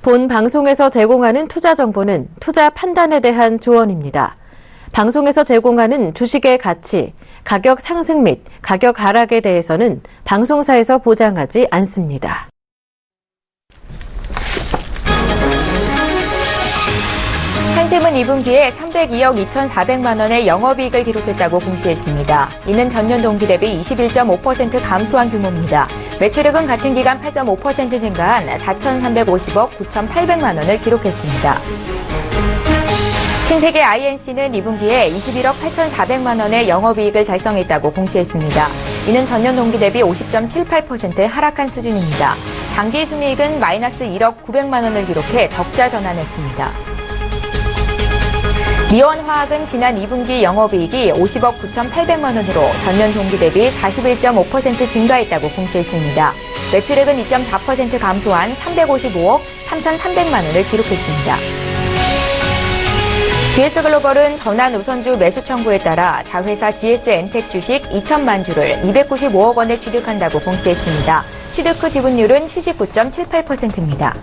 본 방송에서 제공하는 투자 정보는 투자 판단에 대한 조언입니다. 방송에서 제공하는 주식의 가치, 가격 상승 및 가격 하락에 대해서는 방송사에서 보장하지 않습니다. 한샘은 2분기에 302억 2,400만 원의 영업이익을 기록했다고 공시했습니다. 이는 전년 동기 대비 21.5% 감소한 규모입니다. 매출액은 같은 기간 8.5% 증가한 4,350억 9,800만 원을 기록했습니다. 신세계 INC는 2분기에 21억 8,400만 원의 영업이익을 달성했다고 공시했습니다. 이는 전년 동기 대비 50.78% 하락한 수준입니다. 당기순이익은 마이너스 1억 900만 원을 기록해 적자 전환했습니다. 미원화학은 지난 2분기 영업이익이 50억 9,800만 원으로 전년 동기 대비 41.5% 증가했다고 공시했습니다. 매출액은 2.4% 감소한 355억 3,300만 원을 기록했습니다. GS글로벌은 전환 우선주 매수 청구에 따라 자회사 GS엔텍 주식 2천만 주를 295억 원에 취득한다고 공시했습니다. 취득 후 지분율은 79.78%입니다.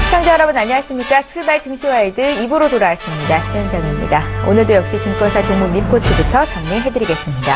시청자 여러분 안녕하십니까? 출발 증시와일드 2부로 돌아왔습니다. 최현정입니다. 오늘도 역시 증권사 종목 리포트부터 정리해드리겠습니다.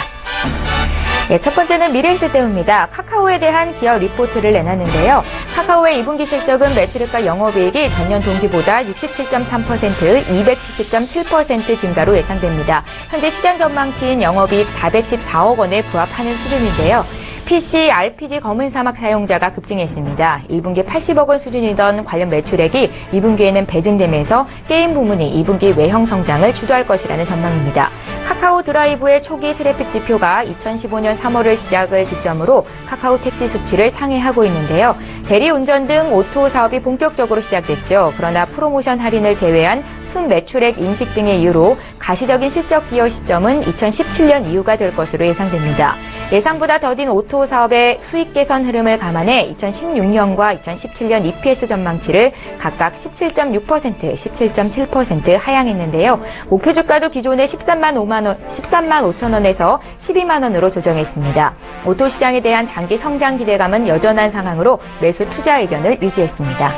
첫 번째는 미래에셋대우입니다. 카카오에 대한 기업 리포트를 내놨는데요. 카카오의 2분기 실적은 매출액과 영업이익이 전년 동기보다 67.3%, 270.7% 증가로 예상됩니다. 현재 시장 전망치인 영업이익 414억 원에 부합하는 수준인데요. PC, RPG 검은 사막 사용자가 급증했습니다. 1분기 80억 원 수준이던 관련 매출액이 2분기에는 배증되면서 게임 부문이 2분기 외형 성장을 주도할 것이라는 전망입니다. 카카오 드라이브의 초기 트래픽 지표가 2015년 3월을 시작을 기점으로 카카오 택시 수치를 상회하고 있는데요. 대리운전 등 오토 사업이 본격적으로 시작됐죠. 그러나 프로모션 할인을 제외한 순매출액 인식 등의 이유로 가시적인 실적 기여 시점은 2017년 이후가 될 것으로 예상됩니다. 예상보다 더딘 오토 사업의 수익 개선 흐름을 감안해 2016년과 2017년 EPS 전망치를 각각 17.6%, 17.7% 하향했는데요. 목표 주가도 기존의 13만 5천 원에서 12만 원으로 조정했습니다. 오토 시장에 대한 장기 성장 기대감은 여전한 상황으로 매수 투자 의견을 유지했습니다.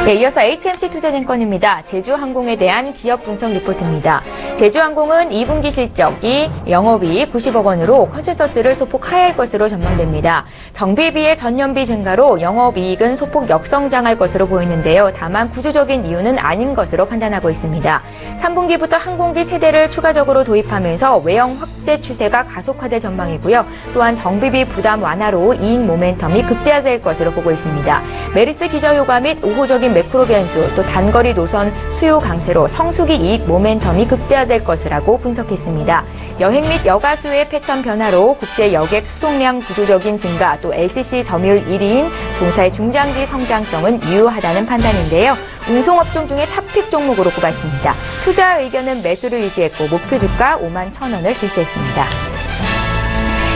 이어서 HMC 투자증권입니다. 제주항공에 대한 기업 분석 리포트입니다. 제주항공은 2분기 실적이 영업이익 90억 원으로 컨센서스를 소폭 하회할 것으로 전망됩니다. 정비비의 전년비 증가로 영업이익은 소폭 역성장할 것으로 보이는데요. 다만 구조적인 이유는 아닌 것으로 판단하고 있습니다. 3분기부터 항공기 세대를 추가적으로 도입하면서 외형 확대 추세가 가속화될 전망이고요. 또한 정비비 부담 완화로 이익 모멘텀이 극대화될 것으로 보고 있습니다. 메르스 기저효과 및 우호적인 매크로 변수, 또 단거리 노선 수요 강세로 성수기 이익 모멘텀이 극대화될 것이라고 분석했습니다. 여행 및 여가 수요의 패턴 변화로 국제 여객 수송량 구조적인 증가, 또 LCC 점유율 1위인 동사의 중장기 성장성은 유효하다는 판단인데요. 운송업종 중에 탑픽 종목으로 꼽았습니다. 투자 의견은 매수를 유지했고 목표 주가 5만 1,000원을 제시했습니다.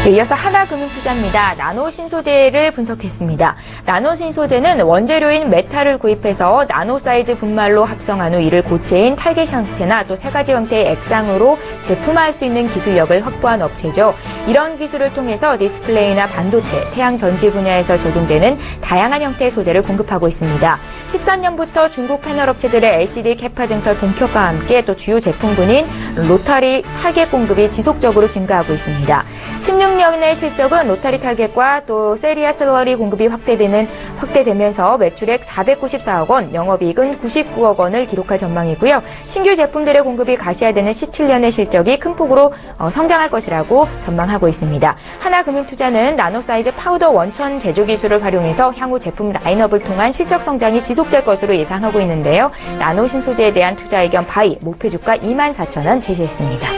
이어서 하나금융투자입니다. 나노신소재를 분석했습니다. 나노신소재는 원재료인 메탈을 구입해서 나노 사이즈 분말로 합성한 후 이를 고체인 탈개 형태나 또 세 가지 형태의 액상으로 제품화할 수 있는 기술력을 확보한 업체죠. 이런 기술을 통해서 디스플레이나 반도체, 태양전지 분야에서 적용되는 다양한 형태의 소재를 공급하고 있습니다. 13년부터 중국 패널 업체들의 LCD 캐파 증설 본격화와 함께 또 주요 제품군인 로타리 탈객 공급이 지속적으로 증가하고 있습니다. 16년의 실적은 로타리 탈객과 또 세리아 슬러리 공급이 확대되면서 매출액 494억 원, 영업이익은 99억 원을 기록할 전망이고요. 신규 제품들의 공급이 가시화되는 17년의 실적이 큰 폭으로 성장할 것이라고 전망하고 있습니다. 하나금융투자는 나노사이즈 파우더 원천 제조 기술을 활용해서 향후 제품 라인업을 통한 실적 성장이 지속될 것으로 예상하고 있는데요. 나노신소재에 대한 투자 의견 바이, 목표 주가 24,000원 제시했습니다.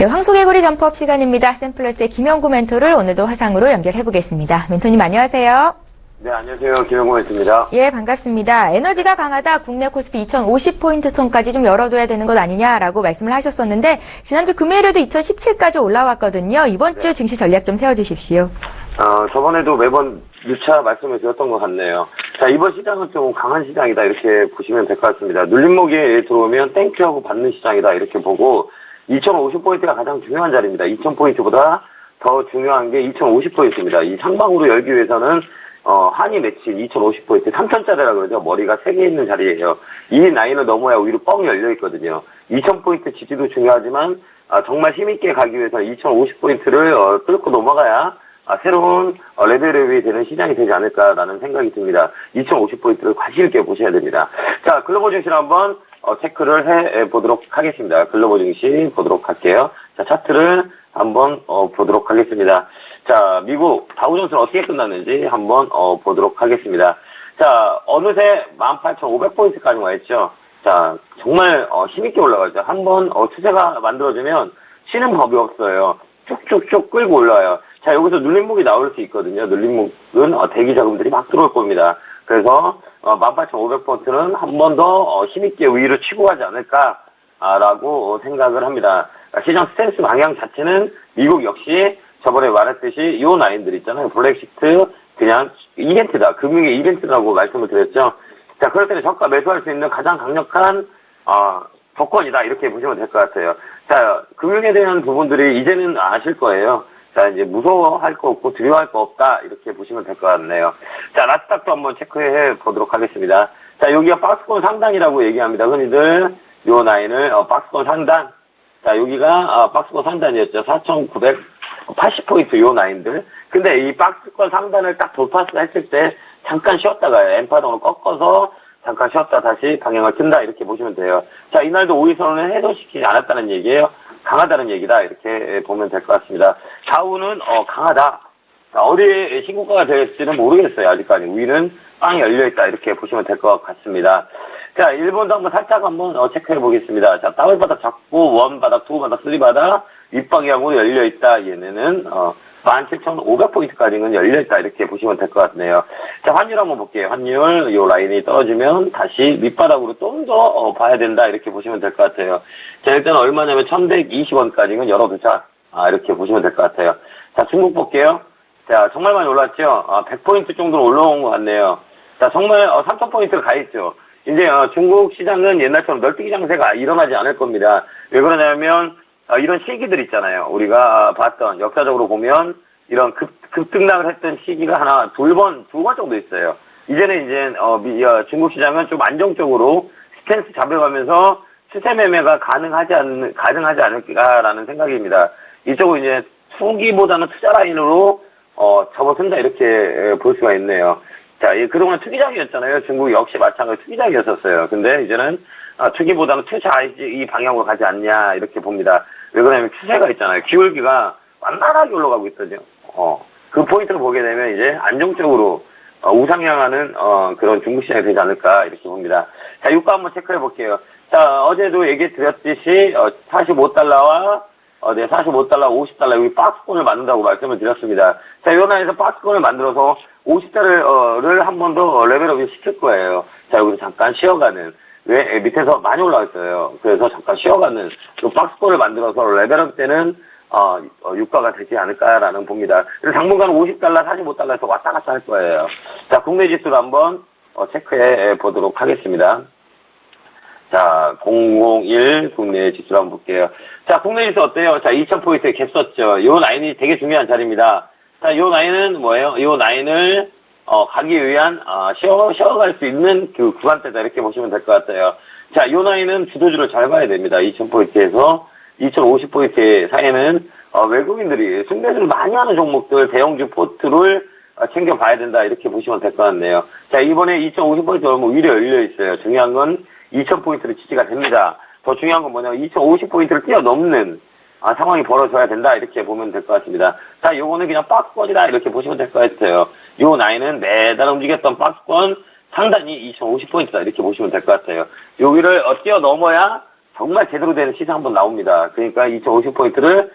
네, 황소개구리 점프업 시간입니다. 샘플러스의 김영구 멘토를 오늘도 화상으로 연결해 보겠습니다. 멘토님 안녕하세요. 네, 안녕하세요. 김영구 멘토입니다. 예, 반갑습니다. 에너지가 강하다. 국내 코스피 2050포인트 선까지 좀 열어둬야 되는 것 아니냐라고 말씀을 하셨었는데 지난주 금요일에도 2017까지 올라왔거든요. 이번 주 증시 전략 좀 세워주십시오. 저번에도 매번 누차 말씀을 드렸던 것 같네요. 자, 이번 시장은 좀 강한 시장이다 이렇게 보시면 될 것 같습니다. 눌림목에 들어오면 땡큐하고 받는 시장이다 이렇게 보고 2050포인트가 가장 중요한 자리입니다. 2000포인트보다 더 중요한 게 2050포인트입니다. 이 상방으로 열기 위해서는 한이 맺힌 2050포인트 3000짜리라 그러죠. 머리가 3개 있는 자리예요. 이 라인을 넘어야 위로 뻥 열려 있거든요. 2000포인트 지지도 중요하지만 정말 힘있게 가기 위해서 2050포인트를 뚫고 넘어가야 새로운 레벨업이 되는 시장이 되지 않을까라는 생각이 듭니다. 2050포인트를 관심 있게 보셔야 됩니다. 자, 글로벌 증시를 한번 체크를 해보도록 하겠습니다. 글로벌 증시 보도록 할게요. 자, 차트를 한번 보도록 하겠습니다. 자, 미국 다우존스는 어떻게 끝났는지 한번 보도록 하겠습니다. 자, 어느새 18,500포인트까지 와 있죠. 자, 정말 힘있게 올라가죠. 한번 추세가 만들어지면 쉬는 법이 없어요. 쭉쭉쭉 끌고 올라와요. 자, 여기서 눌림목이 나올 수 있거든요. 눌림목은 대기 자금들이 막 들어올 겁니다. 그래서 18,500포인트는 한 번 더 힘있게 위로 치고 가지 않을까라고 생각을 합니다. 시장 스탠스 방향 자체는 미국 역시 저번에 말했듯이 요 라인들 있잖아요. 블랙시트 그냥 이벤트다. 금융의 이벤트라고 말씀을 드렸죠. 자, 그럴 때는 저가 매수할 수 있는 가장 강력한 조건이다. 이렇게 보시면 될 것 같아요. 자, 금융에 대한 부분들이 이제는 아실 거예요. 자, 이제 무서워할 거 없고 두려워할 거 없다. 이렇게 보시면 될 것 같네요. 자, 나스닥도 한번 체크해 보도록 하겠습니다. 자, 여기가 박스권 상단이라고 얘기합니다. 흔히들 요 라인을 박스권 상단. 자, 여기가 박스권 상단이었죠. 4,980포인트 요 라인들. 근데 이 박스권 상단을 딱 돌파했을 때 잠깐 쉬었다가요. 엠파동을 꺾어서 잠깐 쉬었다 다시 방향을 튼다. 이렇게 보시면 돼요. 자, 이날도 5일선을 해소시키지 않았다는 얘기예요. 강하다는 얘기다. 이렇게 보면 될 것 같습니다. 좌우는 강하다. 자, 어디에 신고가가 될지는 모르겠어요. 아직까지. 위는 빵이 열려있다. 이렇게 보시면 될 것 같습니다. 자, 일본도 한번 살짝 한번 체크해 보겠습니다. 자, 더블바닥 잡고 원바닥, 투바닥, 쓰리바닥 윗방향으로 열려있다. 얘네는 17,500포인트까지는 열려있다. 이렇게 보시면 될 것 같네요. 자, 환율 한번 볼게요. 환율 요 라인이 떨어지면 다시 밑바닥으로 좀 더 봐야 된다. 이렇게 보시면 될 것 같아요. 자, 일단 얼마냐면 1,120원까지는 열어두자. 이렇게 보시면 될 것 같아요. 자, 중국 볼게요. 자, 정말 많이 올랐죠? 100포인트 정도로 올라온 것 같네요. 자, 정말 3,000포인트가 가 있죠. 이제 중국 시장은 옛날처럼 널뛰기 장세가 일어나지 않을 겁니다. 왜 그러냐면 이런 시기들 있잖아요. 우리가 봤던 역사적으로 보면 이런 급등락을 했던 시기가 두 번 정도 있어요. 이제는 이제 중국 시장은 좀 안정적으로 스탠스 잡아가면서 추세 매매가 가능하지 않을까라는 생각입니다. 이쪽은 이제 투기보다는 투자 라인으로 접어든다 이렇게 볼 수가 있네요. 자, 그동안 투기장이었잖아요. 중국 역시 마찬가지로 투기장이었었어요. 근데 이제는 투기보다는 투자 이 방향으로 가지 않냐 이렇게 봅니다. 왜 그러냐면 추세가 있잖아요. 기울기가 완만하게 올라가고 있거든요. 그 포인트를 보게 되면 이제 안정적으로 우상향하는 그런 중국 시장이 되지 않을까 이렇게 봅니다. 자, 유가 한번 체크해 볼게요. 자, 어제도 얘기 드렸듯이 45달러와 45달러, 50달러 여기 박스권을 만든다고 말씀을 드렸습니다. 자, 이 라인에서 박스권을 만들어서 50달러를 한 번 더 레벨업을 시킬 거예요. 자, 여기서 잠깐 쉬어가는. 왜? 밑에서 많이 올라왔어요. 그래서 잠깐 쉬어가는 그 박스권을 만들어서 레벨업 때는 유가가 되지 않을까라는 봅니다. 그래서 당분간 50달러, 45달러에서 왔다 갔다 할 거예요. 자, 국내 지수를 한번 체크해 보도록 하겠습니다. 자, 001 국내 지수를 한번 볼게요. 자, 국내 지수 어때요? 자, 2000포인트에 갭 썼죠. 요 라인이 되게 중요한 자리입니다. 자, 요 라인은 뭐예요? 요 라인을 가기 위한 쉬어갈 수 있는 그 구간대다 이렇게 보시면 될 것 같아요. 자, 요 라인은 주도주를 잘 봐야 됩니다. 2000포인트에서 2050포인트 사이에는 외국인들이 순매수를 많이 하는 종목들 대형주 포트를 챙겨봐야 된다 이렇게 보시면 될 것 같네요. 자, 이번에 2050포인트 너무 위로 열려 있어요. 중요한 건 2000포인트로 지지가 됩니다. 더 중요한 건 뭐냐면 2050포인트를 뛰어넘는 상황이 벌어져야 된다 이렇게 보면 될 것 같습니다. 자, 요거는 그냥 박스권이다 이렇게 보시면 될 것 같아요. 요 라인은 매달 움직였던 박스권 상단이 2050포인트다 이렇게 보시면 될 것 같아요. 여기를 뛰어넘어야 정말 제대로 된 시세 한번 나옵니다. 그러니까 2050포인트를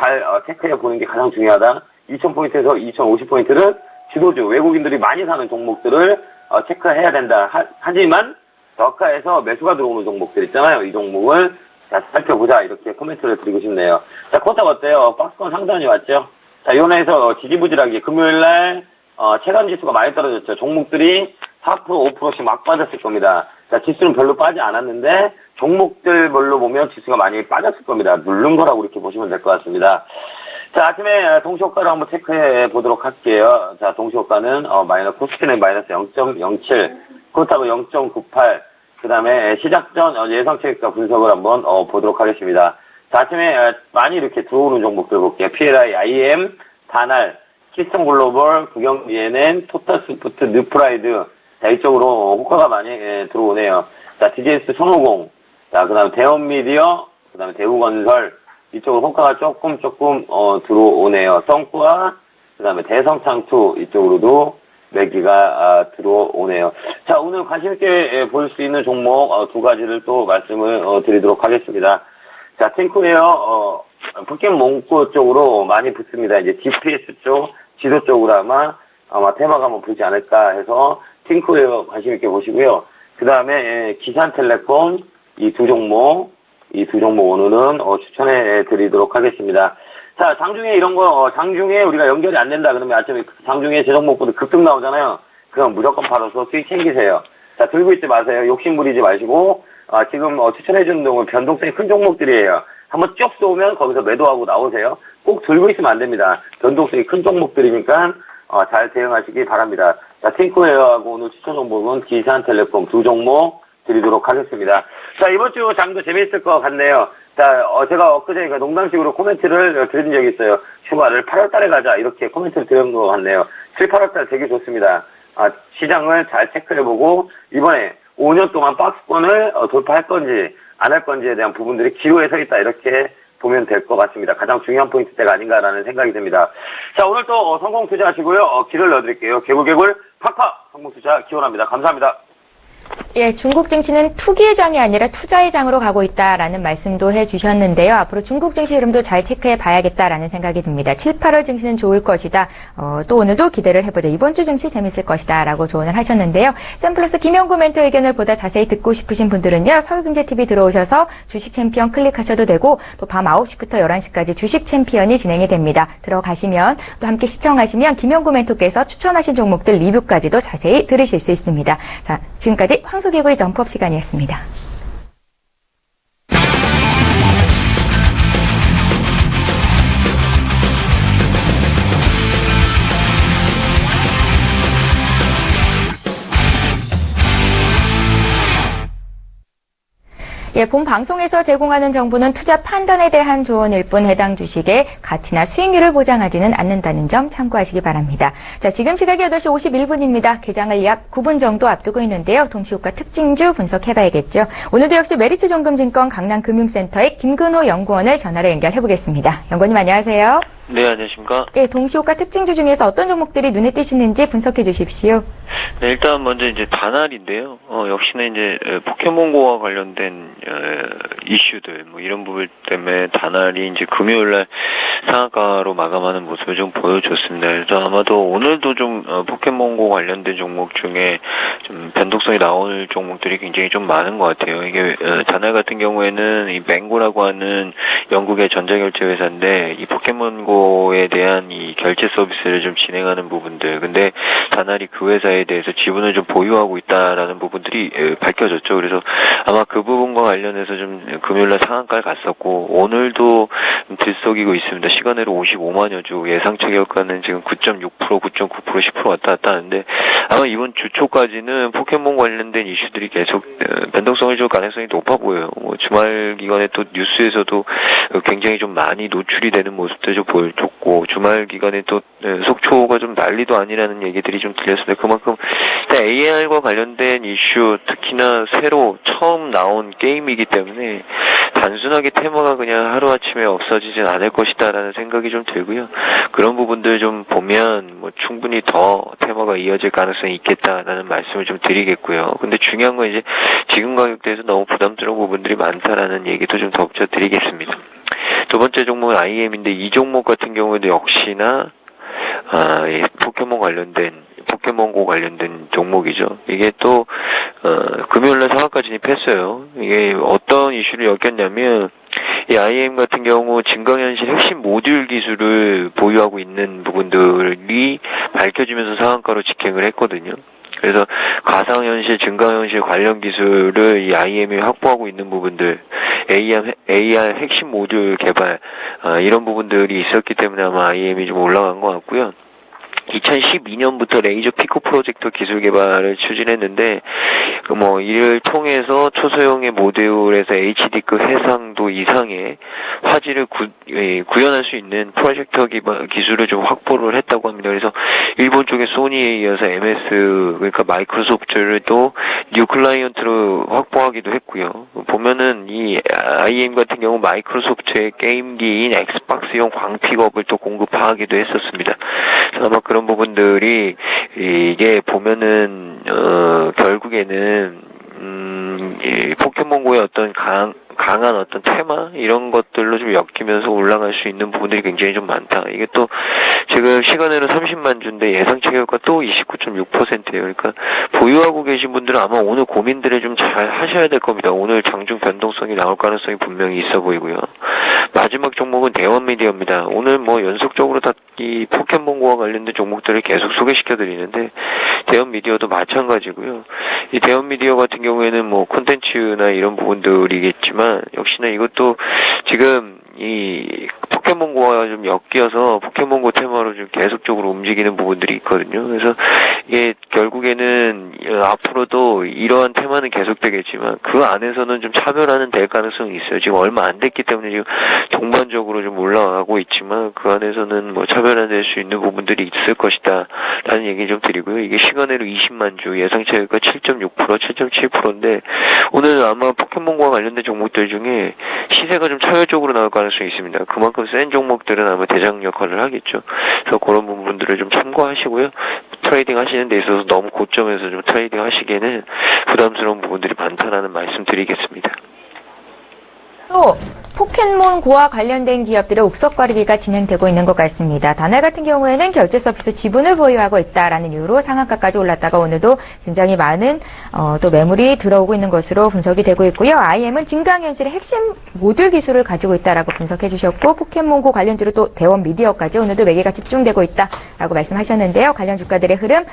잘 체크해 보는 게 가장 중요하다. 2000포인트에서 2050포인트를 주도주, 외국인들이 많이 사는 종목들을 체크해야 된다. 하지만 저가에서 매수가 들어오는 종목들 있잖아요. 이 종목을 자, 살펴보자. 이렇게 코멘트를 드리고 싶네요. 자, 코스닥 어때요? 박스권 상단이 왔죠? 자, 이원에서 지지부진하게 금요일날 체감지수가 많이 떨어졌죠. 종목들이 4%, 5%씩 막 빠졌을 겁니다. 자, 지수는 별로 빠지 않았는데 종목들별로 보면 지수가 많이 빠졌을 겁니다. 누른 거라고 이렇게 보시면 될 것 같습니다. 자, 아침에 동시효과를 한번 체크해 보도록 할게요. 자, 동시효과는 코스피는 마이너스 0.07, 코스닥은 0.98, 그 다음에 시작 전 예상 차익과 분석을 한번 보도록 하겠습니다. 자, 아침에 많이 이렇게 들어오는 종목들 볼게요. PLI, IM, 다날, 키스톤 글로벌, 국영 ENN, 토탈스포트, 뉴프라이드. 자, 이쪽으로 호가가 많이 들어오네요. 자, DJS 선호공, 자, 그 다음에 대원미디어, 그 다음에 대우건설, 이쪽으로 호가가 조금 들어오네요. 썬과, 그 다음에 대성창투, 이쪽으로도 매기가 들어오네요. 자, 오늘 관심있게 볼 수 있는 종목 두 가지를 또 말씀을 드리도록 하겠습니다. 자, 탱크웨어, 포켓몬고 쪽으로 많이 붙습니다. 이제 GPS 쪽, 지도 쪽으로 아마 테마가 한번 붙지 않을까 해서 탱크웨어 관심있게 보시고요. 그 다음에 기산텔레콤, 이 두 종목 오늘은 추천해 드리도록 하겠습니다. 자, 장중에 이런 거, 장중에 우리가 연결이 안 된다 그러면 아침에 장중에 제 종목보다 급등 나오잖아요. 그럼 무조건 팔아서 수익 챙기세요. 자, 들고 있지 마세요. 욕심 부리지 마시고, 지금 추천해주는 동안 변동성이 큰 종목들이에요. 한번 쭉 쏘면 거기서 매도하고 나오세요. 꼭 들고 있으면 안 됩니다. 변동성이 큰 종목들이니까 잘 대응하시기 바랍니다. 자, 탱크웨어하고 오늘 추천 종목은 기산텔레콤 두 종목 드리도록 하겠습니다. 자, 이번 주 장도 재미있을 것 같네요. 자, 제가 엊그제 농담식으로 코멘트를 드린 적이 있어요. 휴가를 8월달에 가자 이렇게 코멘트를 드린 것 같네요. 7, 8월달 되게 좋습니다. 시장을 잘 체크해보고 이번에 5년 동안 박스권을 돌파할 건지 안 할 건지에 대한 부분들이 기로에 서 있다 이렇게 보면 될 것 같습니다. 가장 중요한 포인트대가 아닌가라는 생각이 듭니다. 자, 오늘 또 성공 투자하시고요. 길을 넣어드릴게요. 개굴개굴 팍팍 성공 투자 기원합니다. 감사합니다. 예, 중국 증시는 투기의 장이 아니라 투자의 장으로 가고 있다라는 말씀도 해주셨는데요. 앞으로 중국 증시 흐름도 잘 체크해 봐야겠다라는 생각이 듭니다. 7, 8월 증시는 좋을 것이다. 또 오늘도 기대를 해보죠. 이번 주 증시 재밌을 것이다라고 조언을 하셨는데요. 샘플러스 김영구 멘토 의견을 보다 자세히 듣고 싶으신 분들은요. 서울경제TV 들어오셔서 주식 챔피언 클릭하셔도 되고 또 밤 9시부터 11시까지 주식 챔피언이 진행이 됩니다. 들어가시면 또 함께 시청하시면 김영구 멘토께서 추천하신 종목들 리뷰까지도 자세히 들으실 수 있습니다. 자, 지금까지 황소개구리 점프업 시간이었습니다. 예, 본 방송에서 제공하는 정보는 투자 판단에 대한 조언일 뿐 해당 주식의 가치나 수익률을 보장하지는 않는다는 점 참고하시기 바랍니다. 자, 지금 시각이 8시 51분입니다. 개장을 약 9분 정도 앞두고 있는데요. 동시효과 특징주 분석해봐야겠죠. 오늘도 역시 메리츠정금증권 강남금융센터의 김근호 연구원을 전화로 연결해보겠습니다. 연구원님 안녕하세요. 네, 안녕하십니까. 예, 동시효과 특징주 중에서 어떤 종목들이 눈에 띄시는지 분석해 주십시오. 네, 일단 먼저 이제 다날인데요. 역시나 이제 포켓몬고와 관련된 이슈들 뭐 이런 부분 때문에 다날이 이제 금요일날 상한가로 마감하는 모습을 좀 보여줬습니다. 그래서 아마도 오늘도 좀 포켓몬고 관련된 종목 중에 좀 변동성이 나올 종목들이 굉장히 좀 많은 것 같아요. 이게 다날 같은 경우에는 이 맹고라고 하는 영국의 전자결제 회사인데 이 포켓몬고에 대한 이 결제 서비스를 좀 진행하는 부분들. 근데 다날이 그 회사에 대해서 지분을 좀 보유하고 있다라는 부분들이 밝혀졌죠. 그래서 아마 그 부분과 관련해서 좀 금요일날 상한가를 갔었고 오늘도 들썩이고 있습니다. 시간으로 55만여 주 예상 체결가는 지금 9.6%, 9.9%, 10% 왔다 갔다 하는데 아마 이번 주 초까지는 포켓몬 관련된 이슈들이 계속 변동성을 줄 가능성이 높아 보여요. 뭐 주말 기간에 또 뉴스에서도 굉장히 좀 많이 노출이 되는 모습도 좀 보여줬고 주말 기간에 또 속초가 좀 난리도 아니라는 얘기들이 좀 들렸습니다. 그만큼 AR과 관련된 이슈 특히나 새로 처음 나온 게임이기 때문에 단순하게 테마가 그냥 하루아침에 없어지진 않을 것이다라는 생각이 좀 들고요. 그런 부분들 좀 보면 뭐 충분히 더 테마가 이어질 가능성이 있겠다라는 말씀을 좀 드리겠고요. 근데 중요한 건 이제 지금 가격대에서 너무 부담스러운 부분들이 많다라는 얘기도 좀 덧붙여드리겠습니다. 두 번째 종목은 IM인데 이 종목 같은 경우에도 역시나 포켓몬고 관련된 종목이죠. 이게 또 금요일날 상한가 진입했어요. 이게 어떤 이슈를 엮였냐면 이 IM 같은 경우 증강현실 핵심 모듈 기술을 보유하고 있는 부분들이 밝혀지면서 상한가로 직행을 했거든요. 그래서 가상현실, 증강현실 관련 기술을 이 IM이 확보하고 있는 부분들, AR 핵심 모듈 개발, 이런 부분들이 있었기 때문에 아마 IM이 좀 올라간 것 같고요. 2012년부터 레이저 피코 프로젝터 기술 개발을 추진했는데, 이를 통해서 초소형의 모듈에서 HD급 해상도 이상의 화질을 구현할 수 있는 프로젝터 기술을 좀 확보를 했다고 합니다. 그래서 일본 쪽의 소니에 이어서 MS, 그러니까 마이크로소프트를 또 뉴 클라이언트로 확보하기도 했고요. 보면은 이 IM 같은 경우 마이크로소프트의 게임기인 엑스박스용 광픽업을 또 공급하기도 했었습니다. 아마 그런 부분들이 이게 보면은 결국에는 이 포켓몬고의 어떤 강한 어떤 테마 이런 것들로 좀 엮이면서 올라갈 수 있는 부분들이 굉장히 좀 많다. 이게 또 지금 시간으로 30만 주인데 예상 체결가 또 29.6%예요. 그러니까 보유하고 계신 분들은 아마 오늘 고민들을 좀 잘 하셔야 될 겁니다. 오늘 장중 변동성이 나올 가능성이 분명히 있어 보이고요. 마지막 종목은 대원미디어입니다. 오늘 연속적으로 다 이 포켓몬고와 관련된 종목들을 계속 소개시켜 드리는데 대원미디어도 마찬가지고요. 이 대원미디어 같은 경우에는 콘텐츠나 이런 부분들이겠지만 역시나 이것도 지금 이 포켓몬고와 좀 엮여서 포켓몬고 테마로 좀 계속적으로 움직이는 부분들이 있거든요. 그래서 이게 결국에는 앞으로도 이러한 테마는 계속되겠지만 그 안에서는 좀 차별화는 될 가능성이 있어요. 지금 얼마 안 됐기 때문에 지금 동반적으로 좀 올라가고 있지만 그 안에서는 차별화될 수 있는 부분들이 있을 것이다 라는 얘기 좀 드리고요. 이게 시간으로 20만 주 예상 차익가 7.6%, 7.7%인데 오늘 아마 포켓몬고와 관련된 종목들 중에 시세가 좀 차별적으로 나올 가능성이 있습니다. 그만큼 센 종목들은 아마 대장 역할을 하겠죠. 그래서 그런 부분들을 좀 참고하시고요. 트레이딩 하시는 데 있어서 너무 고점에서 좀 트레이딩 하시기에는 부담스러운 부분들이 많다라는 말씀 드리겠습니다. 또 포켓몬고와 관련된 기업들의 옥석 거래기가 진행되고 있는 것 같습니다. 다날 같은 경우에는 결제 서비스 지분을 보유하고 있다라는 이유로 상한가까지 올랐다가 오늘도 굉장히 많은 또 매물이 들어오고 있는 것으로 분석이 되고 있고요. IM은 증강현실의 핵심 모듈 기술을 가지고 있다라고 분석해 주셨고 포켓몬고 관련주로 또 대원미디어까지 오늘도 매개가 집중되고 있다라고 말씀하셨는데요. 관련 주가들의 흐름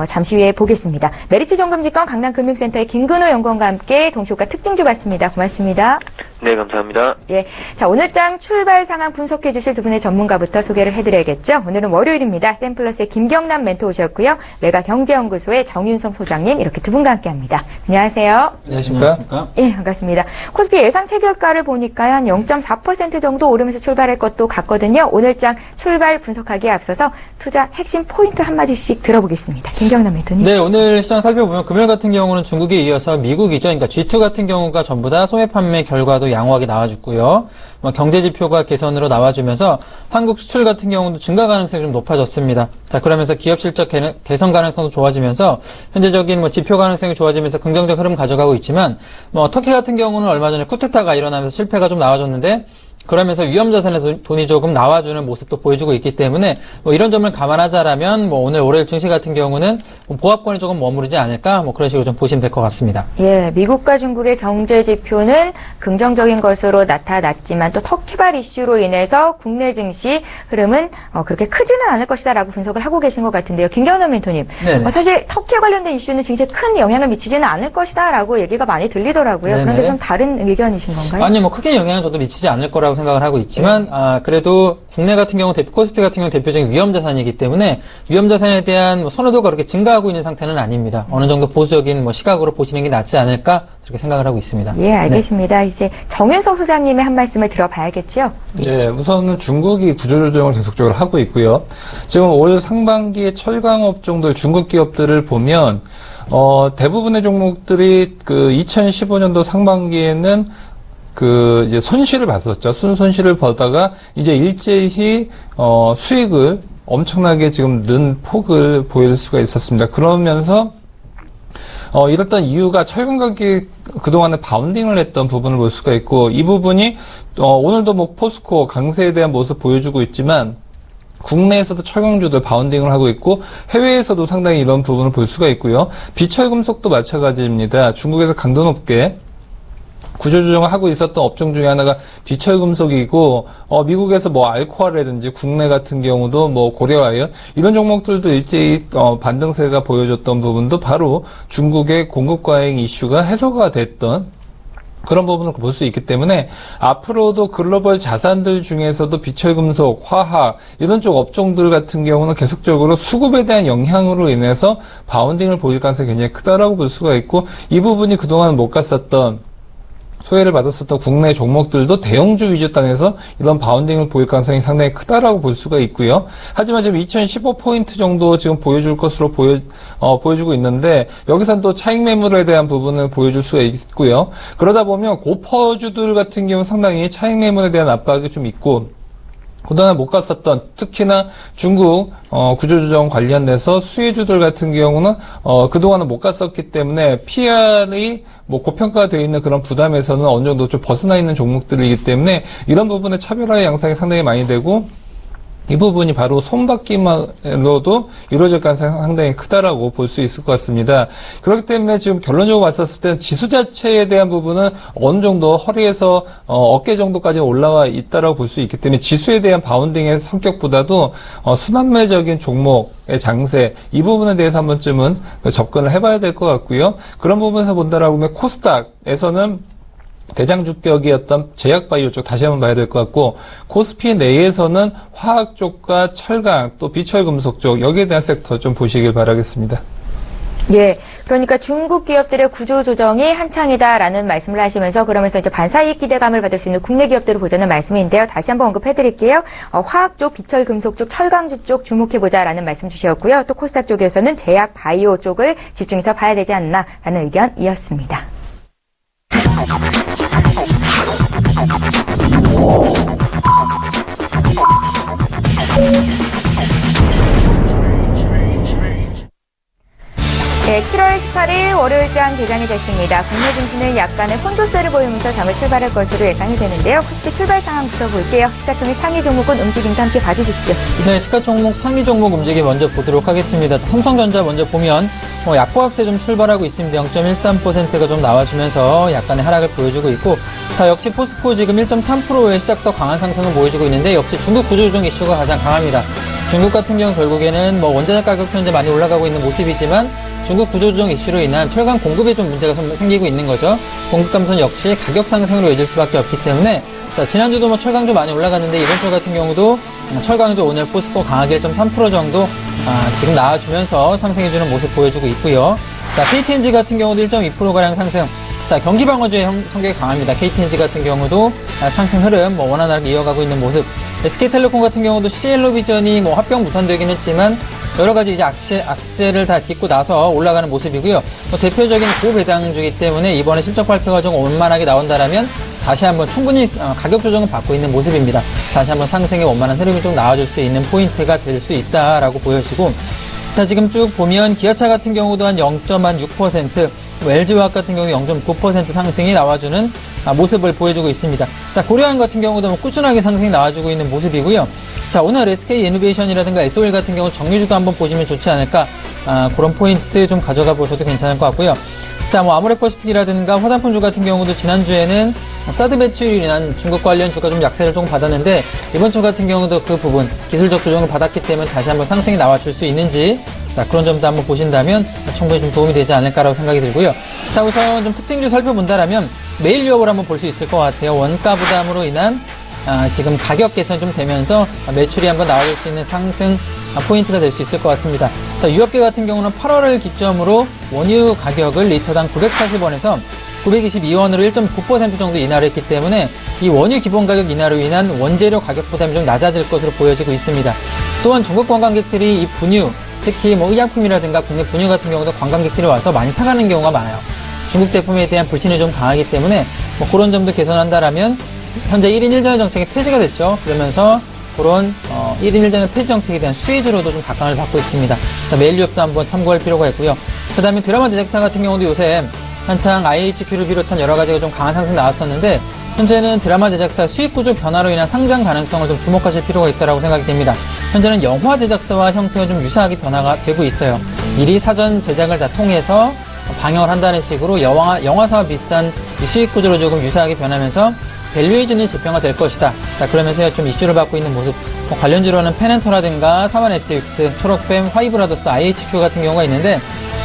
잠시 후에 보겠습니다. 메리츠 정금직권 강남금융센터의 김근호 연구원과 함께 동시효과 특징주 봤습니다. 고맙습니다. 네, 감사합니다. 예, 자 오늘장 출발 상황 분석해 주실 두 분의 전문가부터 소개를 해드려야겠죠. 오늘은 월요일입니다. 샘플러스의 김경남 멘토 오셨고요. 외가경제연구소의 정윤성 소장님 이렇게 두 분과 함께합니다. 안녕하세요. 안녕하십니까? 예, 반갑습니다. 코스피 예상 체결가를 보니까 한 0.4% 정도 오르면서 출발할 것도 같거든요. 오늘장 출발 분석하기에 앞서서 투자 핵심 포인트 한마디씩 들어보겠습니다. 김경남 멘토님. 네, 오늘 시장 살펴보면 금요일 같은 경우는 중국에 이어서 미국이죠. 그러니까 G2 같은 경우가 전부 다 소매 판매 결과도 양호하게 나와줬고요. 경제 지표가 개선으로 나와주면서 한국 수출 같은 경우도 증가 가능성이 좀 높아졌습니다. 자, 그러면서 기업 실적 개선 가능성도 좋아지면서 현재적인 지표 가능성이 좋아지면서 긍정적 흐름 가져가고 있지만 터키 같은 경우는 얼마 전에 쿠데타가 일어나면서 실패가 좀 나와줬는데 그러면서 위험자산에 돈이 조금 나와주는 모습도 보여주고 있기 때문에 이런 점을 감안하자라면 오늘 월요일 증시 같은 경우는 보합권이 조금 머무르지 않을까 그런 식으로 좀 보시면 될 것 같습니다. 예, 미국과 중국의 경제 지표는 긍정적인 것으로 나타났지만 또 터키발 이슈로 인해서 국내 증시 흐름은 그렇게 크지는 않을 것이다라고 분석을 하고 계신 것 같은데요. 김경남 멘토님, 사실 터키에 관련된 이슈는 증시에 큰 영향을 미치지는 않을 것이다라고 얘기가 많이 들리더라고요. 네네. 그런데 좀 다른 의견이신 건가요? 아니요, 크게 영향은 저도 미치지 않을 거라고 생각을 하고 있지만 그래도 국내 같은 경우 코스피 같은 경우 대표적인 위험자산이기 때문에 위험자산에 대한 선호도가 그렇게 증가하고 있는 상태는 아닙니다. 어느 정도 보수적인 시각으로 보시는 게 낫지 않을까 그렇게 생각을 하고 있습니다. 예, 알겠습니다. 네. 이제 정윤석 소장님의 한 말씀을 들어봐야겠죠. 네, 우선은 중국이 구조조정을 계속적으로 하고 있고요. 지금 올 상반기에 철강업종들 중국 기업들을 보면 대부분의 종목들이 2015년도 상반기에는 이제 손실을 봤었죠. 순손실을 보다가 이제 일제히 수익을 엄청나게 지금 는 폭을 보일 수가 있었습니다. 그러면서 이랬던 이유가 철강 가격이 그동안에 바운딩을 했던 부분을 볼 수가 있고, 이 부분이 오늘도 뭐 포스코 강세에 대한 모습 보여주고 있지만 국내에서도 철강주들 바운딩을 하고 있고 해외에서도 상당히 이런 부분을 볼 수가 있고요. 비철금속도 마찬가지입니다. 중국에서 강도 높게 구조조정을 하고 있었던 업종 중에 하나가 비철금속이고, 미국에서 뭐 알코아라든지 국내 같은 경우도 뭐 고려아연 이런 종목들도 일제히 반등세가 보여줬던 부분도 바로 중국의 공급 과잉 이슈가 해소가 됐던 그런 부분을 볼 수 있기 때문에 앞으로도 글로벌 자산들 중에서도 비철금속, 화학 이런 쪽 업종들 같은 경우는 계속적으로 수급에 대한 영향으로 인해서 바운딩을 보일 가능성이 굉장히 크다라고 볼 수가 있고, 이 부분이 그동안 못 갔었던 소외를 받았었던 국내 종목들도 대형주 위주 단에서 이런 바운딩을 보일 가능성이 상당히 크다라고 볼 수가 있고요. 하지만 지금 2015포인트 정도 지금 보여줄 것으로 보여주고 있는데, 여기선 또 차익 매물에 대한 부분을 보여줄 수가 있고요. 그러다 보면 고퍼주들 같은 경우 상당히 차익 매물에 대한 압박이 좀 있고, 그동안 못 갔었던 특히나 중국 구조조정 관련돼서 수혜주들 같은 경우는 그동안은 못 갔었기 때문에 PR이 뭐 고평가가 되어 있는 그런 부담에서는 어느 정도 좀 벗어나 있는 종목들이기 때문에 이런 부분의 차별화의 양상이 상당히 많이 되고, 이 부분이 바로 손바퀴만으로도 이루어질 가능성이 상당히 크다라고 볼 수 있을 것 같습니다. 그렇기 때문에 지금 결론적으로 봤었을 때 지수 자체에 대한 부분은 어느 정도 허리에서 어깨 정도까지 올라와 있다라고 볼 수 있기 때문에 지수에 대한 바운딩의 성격보다도 순환매적인 종목의 장세, 이 부분에 대해서 한 번쯤은 접근을 해봐야 될 것 같고요. 그런 부분에서 본다라고 하면 코스닥에서는 대장주격이었던 제약바이오 쪽 다시 한번 봐야 될 것 같고, 코스피 내에서는 화학 쪽과 철강 또 비철금속 쪽, 여기에 대한 섹터 좀 보시길 바라겠습니다. 예, 그러니까 중국 기업들의 구조조정이 한창이다라는 말씀을 하시면서, 그러면서 이제 반사이익 기대감을 받을 수 있는 국내 기업들을 보자는 말씀인데요. 다시 한번 언급해드릴게요. 화학 쪽, 비철금속 쪽, 철강주 쪽 주목해보자라는 말씀 주셨고요. 또 코스닥 쪽에서는 제약, 바이오 쪽을 집중해서 봐야 되지 않나라는 의견이었습니다. 네, 7월 18일 월요일장 개장이 됐습니다. 국내 증시는 약간의 혼조세를 보이면서 장을 출발할 것으로 예상이 되는데요. 코스피 출발 상황부터 볼게요. 시가총액 상위 종목은 움직임도 함께 봐주십시오. 네, 시가총목 상위 종목 움직임 먼저 보도록 하겠습니다. 삼성전자 먼저 보면 약보합세 좀 출발하고 있습니다. 0.13%가 좀 나와주면서 약간의 하락을 보여주고 있고, 자, 역시 포스코 지금 1.3%의 시작 더 강한 상승을 보여주고 있는데, 역시 중국 구조조정 이슈가 가장 강합니다. 중국 같은 경우 결국에는 원자재 가격도 현재 많이 올라가고 있는 모습이지만 중국 구조조정 이슈로 인한 철강 공급에 좀 문제가 좀 생기고 있는 거죠. 공급 감소는 역시 가격 상승으로 이어질 수밖에 없기 때문에, 자, 지난주도 철강주 많이 올라갔는데 이번 주 같은 경우도 철강주 오늘 포스코 강하게 1.3% 정도 지금 나와주면서 상승해주는 모습 보여주고 있고요. 자, KTNG 같은 경우도 1.2%가량 상승. 자, 경기방어주의 성격이 강합니다. KTNG 같은 경우도 상승 흐름 원활하게 이어가고 있는 모습. SK텔레콤 같은 경우도 CL로비전이 합병 무산되긴 했지만 여러 가지 이제 악재를 다 딛고 나서 올라가는 모습이고요. 대표적인 고배당주이기 때문에 이번에 실적 발표가 좀 원만하게 나온다라면 다시 한번 충분히 가격 조정을 받고 있는 모습입니다. 다시 한번 상승의 원만한 흐름이 좀 나와줄 수 있는 포인트가 될 수 있다라고 보여지고, 자, 지금 쭉 보면 기아차 같은 경우도 한 0.6%, LG화학 같은 경우는 0.9% 상승이 나와주는 모습을 보여주고 있습니다. 자, 고려한 같은 경우도 꾸준하게 상승이 나와주고 있는 모습이고요. 자, 오늘 SK 이노베이션이라든가 SOL 같은 경우 정유주도 한번 보시면 좋지 않을까, 그런 포인트 좀 가져가 보셔도 괜찮을 것 같고요. 자, 아모레퍼시픽이라든가 화장품주 같은 경우도 지난주에는 사드 배출로 인한 중국 관련 주가 좀 약세를 조금 받았는데, 이번 주 같은 경우도 그 부분 기술적 조정을 받았기 때문에 다시 한번 상승이 나와줄 수 있는지, 자, 그런 점도 한번 보신다면 충분히 좀 도움이 되지 않을까라고 생각이 들고요. 자, 우선 좀 특징주 살펴본다라면 메일 유업을 한번 볼 수 있을 것 같아요. 원가 부담으로 인한 지금 가격 개선 좀 되면서 매출이 한번 나와줄 수 있는 상승 포인트가 될 수 있을 것 같습니다. 자, 유업계 같은 경우는 8월을 기점으로 원유 가격을 리터당 940원에서 922원으로 1.9% 정도 인하를 했기 때문에 이 원유 기본 가격 인하로 인한 원재료 가격 부담이 좀 낮아질 것으로 보여지고 있습니다. 또한 중국 관광객들이 이 분유, 특히 의약품이라든가 국내 분유 같은 경우도 관광객들이 와서 많이 사가는 경우가 많아요. 중국 제품에 대한 불신이 좀 강하기 때문에 그런 점도 개선한다라면 현재 1인 1전의 정책이 폐지가 됐죠. 그러면서 그런 1인 1전의 폐지 정책에 대한 수혜주로도 좀 각광을 받고 있습니다. 자, 메일 유업도 한번 참고할 필요가 있고요. 그다음에 드라마 제작사 같은 경우도 요새 한창 IHQ를 비롯한 여러 가지가 좀 강한 상승 나왔었는데 현재는 드라마 제작사 수익 구조 변화로 인한 상장 가능성을 좀 주목하실 필요가 있다고 생각이 됩니다. 현재는 영화 제작사와 형태가 좀 유사하게 변화가 되고 있어요. 미리 사전 제작을 다 통해서 방영을 한다는 식으로 영화사와 비슷한 이 수익 구조로 조금 유사하게 변하면서 밸류에이션이 재평화될 것이다. 자, 그러면서 좀 이슈를 받고 있는 모습. 관련주로는 페넨토라든가 사마네트윅스, 초록뱀, 화이브라더스, IHQ 같은 경우가 있는데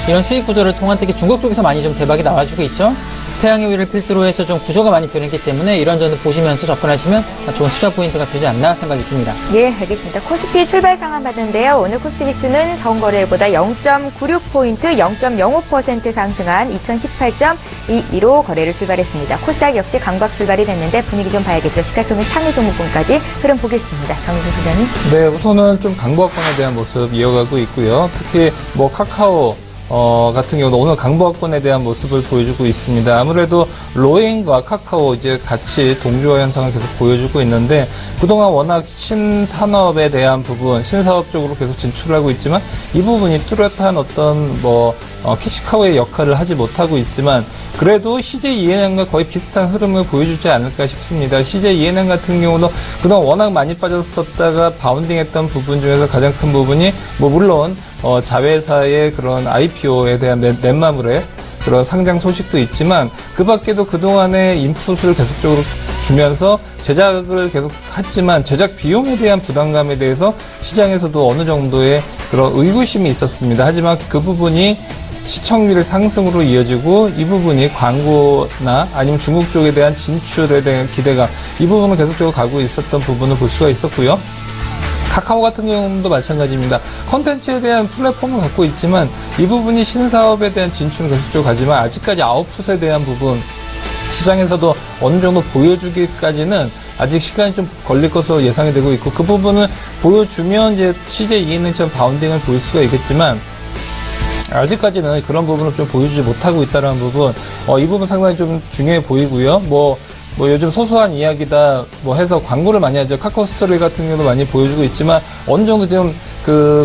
이런 수익 구조를 통한 특히 중국 쪽에서 많이 좀 대박이 나와주고 있죠. 태양의 위를 필두로 해서 좀 구조가 많이 변했기 때문에 이런 점도 보시면서 접근하시면 좋은 투자 포인트가 되지 않나 생각이 듭니다. 예, 알겠습니다. 코스피 출발 상황 봤는데요. 오늘 코스피 지수는 전거래일보다 0.96포인트, 0.05% 상승한 2018.22로 거래를 출발했습니다. 코스닥 역시 강박 출발이 됐는데 분위기 좀 봐야겠죠. 시가총액 상위 종목군까지 흐름 보겠습니다. 정윤선 소장님. 네, 우선은 좀 강보합권에 대한 모습 이어가고 있고요. 특히 카카오 같은 경우도 오늘 강보합권에 대한 모습을 보여주고 있습니다. 아무래도 로잉과 카카오 이제 같이 동조화 현상을 계속 보여주고 있는데 그동안 워낙 신산업에 대한 부분, 신사업 쪽으로 계속 진출하고 있지만 이 부분이 뚜렷한 어떤 캐시카우의 역할을 하지 못하고 있지만 그래도 CJ ENM과 거의 비슷한 흐름을 보여주지 않을까 싶습니다. CJ ENM 같은 경우도 그동안 워낙 많이 빠졌었다가 바운딩했던 부분 중에서 가장 큰 부분이 물론 자회사의 그런 IPO에 대한 넷마블의 그런 상장 소식도 있지만 그 밖에도 그동안의 인풋을 계속적으로 주면서 제작을 계속 했지만 제작 비용에 대한 부담감에 대해서 시장에서도 어느 정도의 그런 의구심이 있었습니다. 하지만 그 부분이 시청률의 상승으로 이어지고 이 부분이 광고나 아니면 중국 쪽에 대한 진출에 대한 기대가 이 부분을 계속적으로 가고 있었던 부분을 볼 수가 있었고요. 카카오 같은 경우도 마찬가지입니다. 컨텐츠에 대한 플랫폼을 갖고 있지만 이 부분이 신사업에 대한 진출은 계속적으로 가지만 아직까지 아웃풋에 대한 부분 시장에서도 어느 정도 보여주기까지는 아직 시간이 좀 걸릴 것으로 예상이 되고 있고 그 부분을 보여주면 이제 CJ ENM처럼 바운딩을 보일 수가 있겠지만 아직까지는 그런 부분을 좀 보여주지 못하고 있다는 부분, 이 부분 상당히 좀 중요해 보이고요. 요즘 소소한 이야기다, 해서 광고를 많이 하죠. 카카오 스토리 같은 경우도 많이 보여주고 있지만, 어느 정도 지금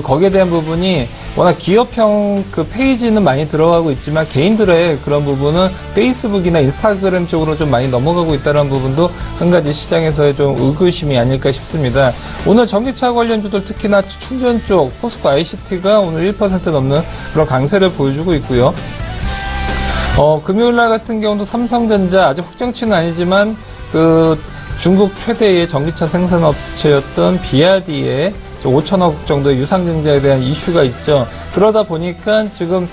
거기에 대한 부분이 워낙 기업형 페이지는 많이 들어가고 있지만, 개인들의 그런 부분은 페이스북이나 인스타그램 쪽으로 좀 많이 넘어가고 있다는 부분도 한 가지 시장에서의 좀 의구심이 아닐까 싶습니다. 오늘 전기차 관련주들 특히나 충전 쪽, 포스코 ICT가 오늘 1% 넘는 그런 강세를 보여주고 있고요. 금요일날 같은 경우도 삼성전자 아직 확정치는 아니지만 중국 최대의 전기차 생산업체였던 비아디의 5천억 정도의 유상증자에 대한 이슈가 있죠. 그러다 보니까 지금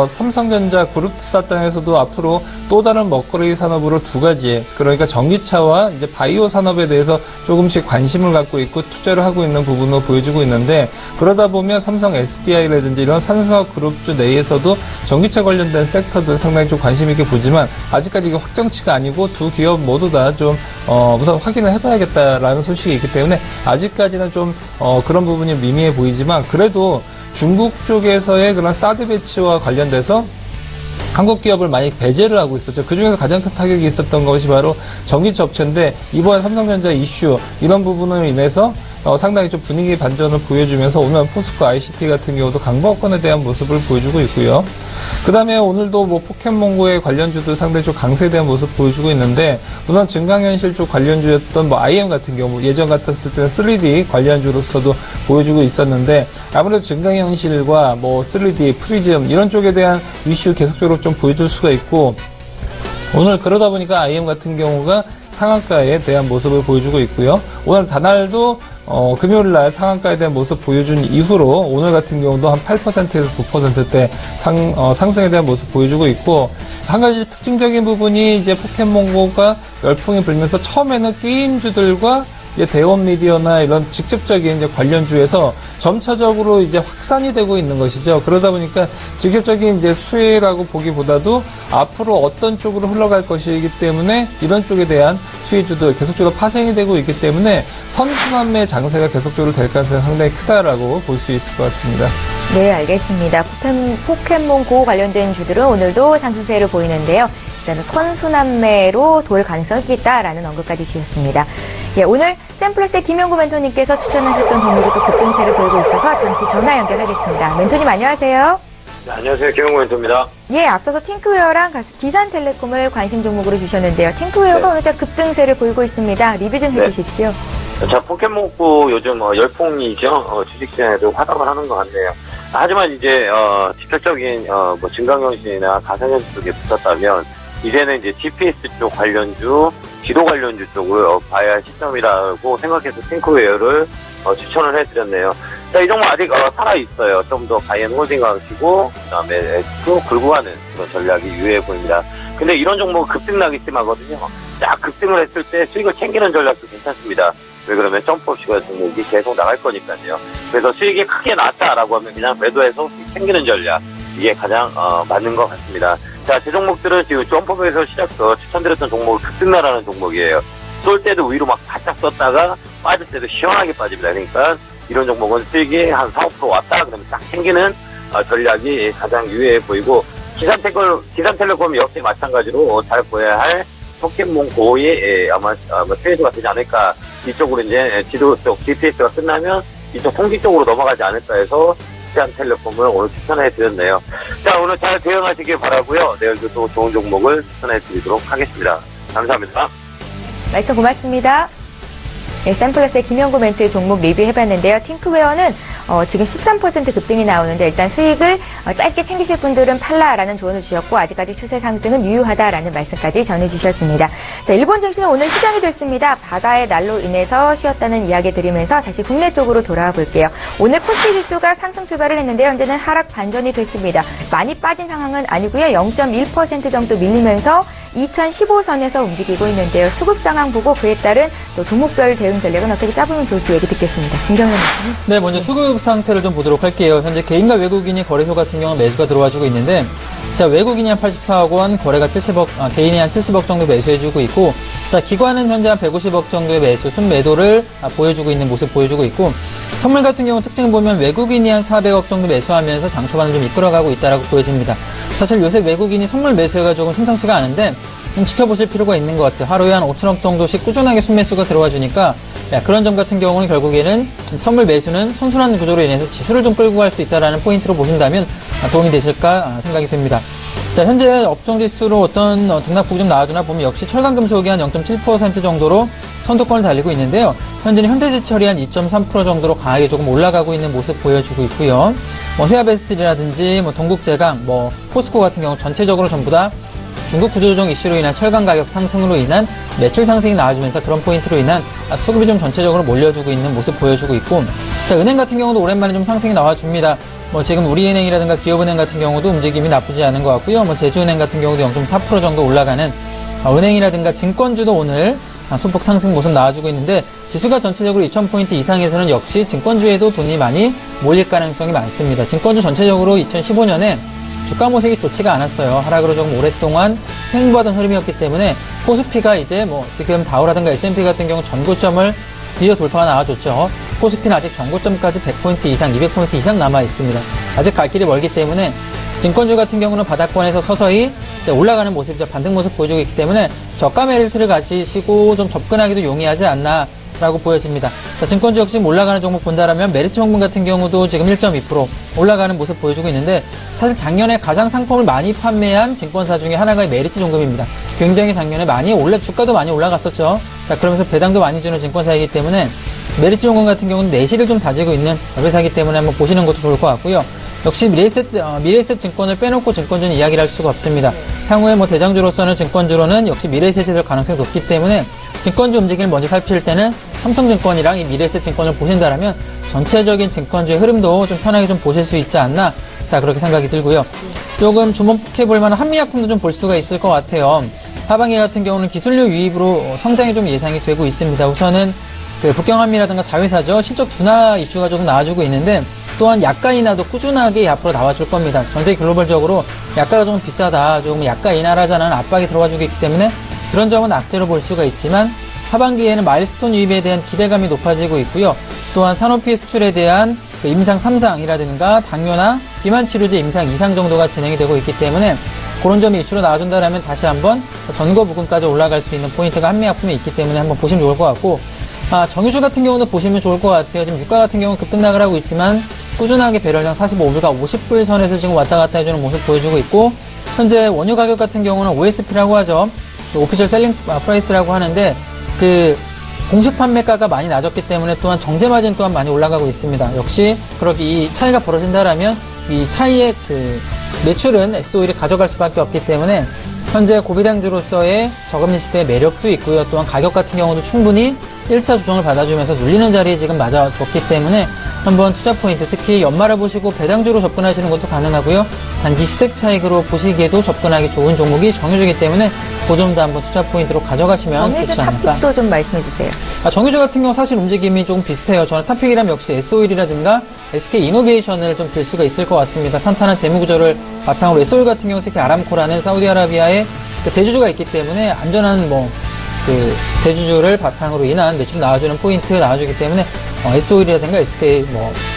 삼성전자 그룹사 땅에서도 앞으로 또 다른 먹거리 산업으로 두 가지, 그러니까 전기차와 이제 바이오 산업에 대해서 조금씩 관심을 갖고 있고 투자를 하고 있는 부분으로 보여지고 있는데, 그러다 보면 삼성 SDI라든지 이런 산수화 그룹주 내에서도 전기차 관련된 섹터들 상당히 좀 관심 있게 보지만 아직까지 이게 확정치가 아니고 두 기업 모두 다 좀 우선 확인을 해봐야겠다라는 소식이 있기 때문에 아직까지는 좀 그런 부분이 미미해 보이지만 그래도 중국 쪽에서의 그런 사드 배치와 관련돼서 한국 기업을 많이 배제를 하고 있었죠. 그중에서 가장 큰 타격이 있었던 것이 바로 전기차 업체인데 이번 삼성전자 이슈 이런 부분으로 인해서 상당히 좀 분위기 반전을 보여주면서 오늘 포스코 ICT 같은 경우도 강보합권에 대한 모습을 보여주고 있고요. 그 다음에 오늘도 포켓몬고의 관련주도 상당히 좀 강세에 대한 모습 보여주고 있는데 우선 증강현실 쪽 관련주였던 IM 같은 경우 예전 같았을 때는 3D 관련주로서도 보여주고 있었는데 아무래도 증강현실과 3D, 프리즘 이런 쪽에 대한 이슈 계속적으로 좀 보여줄 수가 있고 오늘 그러다 보니까 IM 같은 경우가 상한가에 대한 모습을 보여주고 있고요. 오늘 다날도 금요일날 상한가에 대한 모습 보여준 이후로 오늘 같은 경우도 한 8%에서 9%대 상승에 대한 모습 보여주고 있고 한 가지 특징적인 부분이 이제 포켓몬고가 열풍이 불면서 처음에는 게임주들과 이제 대원 미디어나 이런 직접적인 이제 관련주에서 점차적으로 이제 확산이 되고 있는 것이죠. 그러다 보니까 직접적인 이제 수혜라고 보기보다도 앞으로 어떤 쪽으로 흘러갈 것이기 때문에 이런 쪽에 대한 수혜주들 계속적으로 파생이 되고 있기 때문에 선순환매 장세가 계속적으로 될 가능성이 상당히 크다라고 볼 수 있을 것 같습니다. 네, 알겠습니다. 포켓몬고 관련된 주들은 오늘도 상승세를 보이는데요. 일단은 선순환매로 돌 가능성이 있다라는 언급까지 주셨습니다. 예, 오늘 샘플러스의 김영구 멘토님께서 추천하셨던 종목이 또 급등세를 보이고 있어서 잠시 전화 연결하겠습니다. 멘토님 안녕하세요. 네, 안녕하세요. 김영구 멘토입니다. 예, 앞서서 팅크웨어랑 기산텔레콤을 관심 종목으로 주셨는데요. 팅크웨어가 네. 오늘 좀 급등세를 보이고 있습니다. 리뷰 좀 해주십시오. 자, 포켓몬고 요즘 열풍이죠. 주식시장에도 화답을 하는 것 같네요. 하지만 이제 직접적인 뭐 증강현실이나 가상현실 쪽에 붙었다면 이제는 이제 GPS 쪽 관련주, 지도 관련주 쪽을 봐야 할 시점이라고 생각해서 팅크웨어를 추천을 해드렸네요. 자, 이 종목 아직 살아있어요. 좀 더 가이엔 홀딩 가시고 그다음에 쭉 굴고 가는 그런 전략이 유효해 보입니다. 근데 이런 종목은 급등나기 심하거든요. 딱 급등을 했을 때 수익을 챙기는 전략도 괜찮습니다. 왜 그러면 점프옵션 종목이 계속 나갈 거니까요. 그래서 수익이 크게 났다라고 하면 그냥 매도해서 수익 챙기는 전략, 이게 가장 맞는 것 같습니다. 자, 제 종목들은 지금 점프에서 추천드렸던 종목은 급등나라는 종목이에요. 쏠 때도 위로 막 바짝 썼다가 빠질 때도 시원하게 빠집니다. 그러니까 이런 종목은 수익이 한 4~5% 왔다 그러면 딱 챙기는 전략이 가장 유효해 보이고, 기산텔레콤 역시 마찬가지로 잘 보여야 할 포켓몬고의 아마 트레이드가 되지 않을까. 이쪽으로 이제 지도 쪽 GPS가 끝나면 이쪽 통지 쪽으로 넘어가지 않을까 해서 기산텔레콤을 오늘 추천해 드렸네요. 자, 오늘 잘 대응하시길 바라고요. 내일도 또 좋은 종목을 추천해 드리도록 하겠습니다. 감사합니다. 말씀 고맙습니다. 네, 샘플러스의 김영구 멘토의 종목 리뷰해봤는데요. 팅크웨어는 지금 13% 급등이 나오는데 일단 수익을 짧게 챙기실 분들은 팔라라는 조언을 주셨고, 아직까지 추세 상승은 유효하다라는 말씀까지 전해주셨습니다. 자, 일본 증시는 오늘 휴장이 됐습니다. 바다의 날로 인해서 쉬었다는 이야기 드리면서 다시 국내 쪽으로 돌아와 볼게요. 오늘 코스피 지수가 상승 출발을 했는데 현재는 하락 반전이 됐습니다. 많이 빠진 상황은 아니고요. 0.1% 정도 밀리면서 2015선에서 움직이고 있는데요. 수급 상황 보고 그에 따른 또 종목별 대응 전략은 어떻게 짜보면 좋을지 얘기 듣겠습니다. 김정은 의원님. 네, 먼저 수급 상태를 좀 보도록 할게요. 현재 개인과 외국인이 거래소 같은 경우는 매수가 들어와주고 있는데, 자, 외국인이 한 84억 원, 거래가 70억, 개인이 한 70억 정도 매수해주고 있고, 자, 기관은 현재 한 150억 정도의 매수, 순매도를 보여주고 있는 모습 보여주고 있고, 선물 같은 경우 특징 보면 외국인이 한 400억 정도 매수하면서 장 초반을 좀 이끌어가고 있다라고 보여집니다. 사실 요새 외국인이 선물 매수가 조금 심상치가 않은데 좀 지켜보실 필요가 있는 것 같아요. 하루에 한 5천억 정도씩 꾸준하게 순매수가 들어와 주니까 그런 점 같은 경우는 결국에는 선물 매수는 선순환 구조로 인해서 지수를 좀 끌고 갈 수 있다라는 포인트로 보신다면 도움이 되실까 생각이 듭니다. 자, 현재 업종지수로 어떤 등락폭이 좀 나와주나 보면 역시 철강금속이 한 0.7% 정도로 선두권을 달리고 있는데요. 현재는 현대제철이 한 2.3% 정도로 강하게 조금 올라가고 있는 모습 보여주고 있고요. 세아베스틸이라든지 동국제강, 포스코 같은 경우 전체적으로 전부 다 중국 구조조정 이슈로 인한 철강 가격 상승으로 인한 매출 상승이 나와주면서 그런 포인트로 인한 수급이 좀 전체적으로 몰려주고 있는 모습 보여주고 있고, 자, 은행 같은 경우도 오랜만에 좀 상승이 나와줍니다. 지금 우리은행이라든가 기업은행 같은 경우도 움직임이 나쁘지 않은 것 같고요. 제주은행 같은 경우도 0.4% 정도 올라가는 은행이라든가 증권주도 오늘 소폭 상승 모습 나와주고 있는데, 지수가 전체적으로 2000포인트 이상에서는 역시 증권주에도 돈이 많이 몰릴 가능성이 많습니다. 증권주 전체적으로 2015년에 주가 모색이 좋지가 않았어요. 하락으로 조금 오랫동안 횡보하던 흐름이었기 때문에 코스피가 이제 지금 다우라든가 S&P 같은 경우 전고점을 드디어 돌파가 나와줬죠. 코스피는 아직 전고점까지 100포인트 이상, 200포인트 이상 남아 있습니다. 아직 갈 길이 멀기 때문에 증권주 같은 경우는 바닥권에서 서서히 올라가는 모습이죠. 반등 모습 보여주고 있기 때문에 저가 메리트를 가지시고 좀 접근하기도 용이하지 않나라고 보여집니다. 자, 증권주 역시 올라가는 종목 본다라면 메리츠 홍분 같은 경우도 지금 1.2% 올라가는 모습 보여주고 있는데, 사실 작년에 가장 상품을 많이 판매한 증권사 중에 하나가 메리츠 종금입니다. 굉장히 작년에 주가도 많이 올라갔었죠. 자, 그러면서 배당도 많이 주는 증권사이기 때문에 메리츠 종금 같은 경우는 내실을 좀 다지고 있는 회사이기 때문에 한번 보시는 것도 좋을 것 같고요. 역시 미래에셋 증권을 빼놓고 증권주는 이야기를 할 수가 없습니다. 향후에 대장주로서는 증권주로는 역시 미래에셋이 될 가능성이 높기 때문에 증권주 움직임을 먼저 살필 때는 삼성증권이랑 이 미래에셋 증권을 보신다라면 전체적인 증권주의 흐름도 좀 편하게 좀 보실 수 있지 않나, 자, 그렇게 생각이 들고요. 조금 주목해볼 만한 한미약품도 좀 볼 수가 있을 것 같아요. 하반기 같은 경우는 기술료 유입으로 성장이 좀 예상이 되고 있습니다. 우선은 북경한미라든가 자회사죠. 실적 둔화 이슈가 조금 나와주고 있는데, 또한 약가 인하도 꾸준하게 앞으로 나와줄 겁니다. 전 세계 글로벌적으로 약가가 좀 비싸다, 조금 약가 인하라자는 압박이 들어와주고 있기 때문에 그런 점은 악재로 볼 수가 있지만, 하반기에는 마일스톤 유입에 대한 기대감이 높아지고 있고요. 또한 산업피 수출에 대한 임상 3상이라든가 당뇨나 비만 치료제 임상 2상 정도가 진행이 되고 있기 때문에 그런 점이 이슈로 나와준다면 다시 한번 전거 부근까지 올라갈 수 있는 포인트가 한미약품에 있기 때문에 한번 보시면 좋을 것 같고, 정유주 같은 경우도 보시면 좋을 것 같아요. 지금 유가 같은 경우는 급등락을 하고 있지만 꾸준하게 배럴당 45불과 50불 선에서 지금 왔다 갔다 해주는 모습 보여주고 있고, 현재 원유 가격 같은 경우는 OSP라고 하죠. 오피셜 셀링 프라이스라고 하는데, 공식 판매가가 많이 낮았기 때문에 또한 정제 마진 또한 많이 올라가고 있습니다. 역시 그렇게 이 차이가 벌어진다라면 이 차이의 매출은 S-오일이 가져갈 수밖에 없기 때문에 현재 고비당주로서의 저금리 시대의 매력도 있고요. 또한 가격 같은 경우도 충분히 1차 조정을 받아주면서 눌리는 자리에 지금 맞아줬기 때문에 한번 투자 포인트, 특히 연말을 보시고 배당주로 접근하시는 것도 가능하고요. 단기 시색 차익으로 보시기에도 접근하기 좋은 종목이 정유주이기 때문에 그 점도 한번 투자 포인트로 가져가시면 정유주 좋지 않을까. 탑픽도 좀 말씀해 주세요. 정유주 같은 경우 사실 움직임이 조금 비슷해요. 저는 탑픽이라면 역시 S-오일이라든가 SK이노베이션을 좀 들 수가 있을 것 같습니다. 탄탄한 재무구조를 바탕으로 S-오일 같은 경우 특히 아람코라는 사우디아라비아의 대주주가 있기 때문에 안전한 대주주를 바탕으로 인한 매출 나와주는 포인트 나와주기 때문에 S-오일이라든가 SK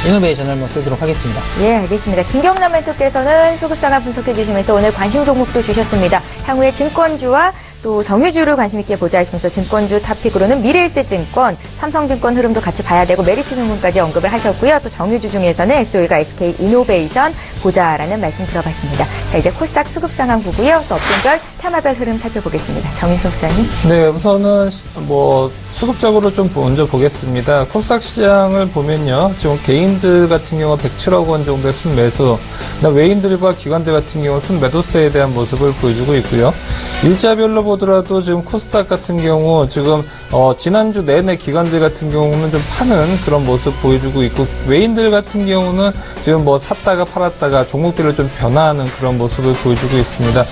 이노베이션을 들도록 하겠습니다. 예, 알겠습니다. 김경남 멘토께서는 수급상황 분석해 주시면서 오늘 관심 종목도 주셨습니다. 향후에 증권주와 또 정유주를 관심 있게 보자 하시면서 증권주 탑픽으로는 미래에셋증권, 삼성증권 흐름도 같이 봐야 되고 메리츠 증권까지 언급을 하셨고요. 또 정유주 중에서는 S-오일과 SK 이노베이션 보자라는 말씀 들어봤습니다. 자, 이제 코스닥 수급 상황 보고요. 또 업종별 테마별 흐름 살펴보겠습니다. 정인석 기자님. 네, 우선은 수급적으로 좀 먼저 보겠습니다. 코스닥 시장을 보면요. 지금 개인들 같은 경우 107억 원 정도의 순매수, 외인들과 기관들 같은 경우 순매도세에 대한 모습을 보여주고 있고요. 일자별로 보더라도 지금 코스닥 같은 경우 지금 지난주 내내 기관들 같은 경우는 좀 파는 그런 모습 보여주고 있고, 외인들 같은 경우는 지금 샀다가 팔았다가 종목들을 좀 변화하는 그런 모습을 보여주고 있습니다.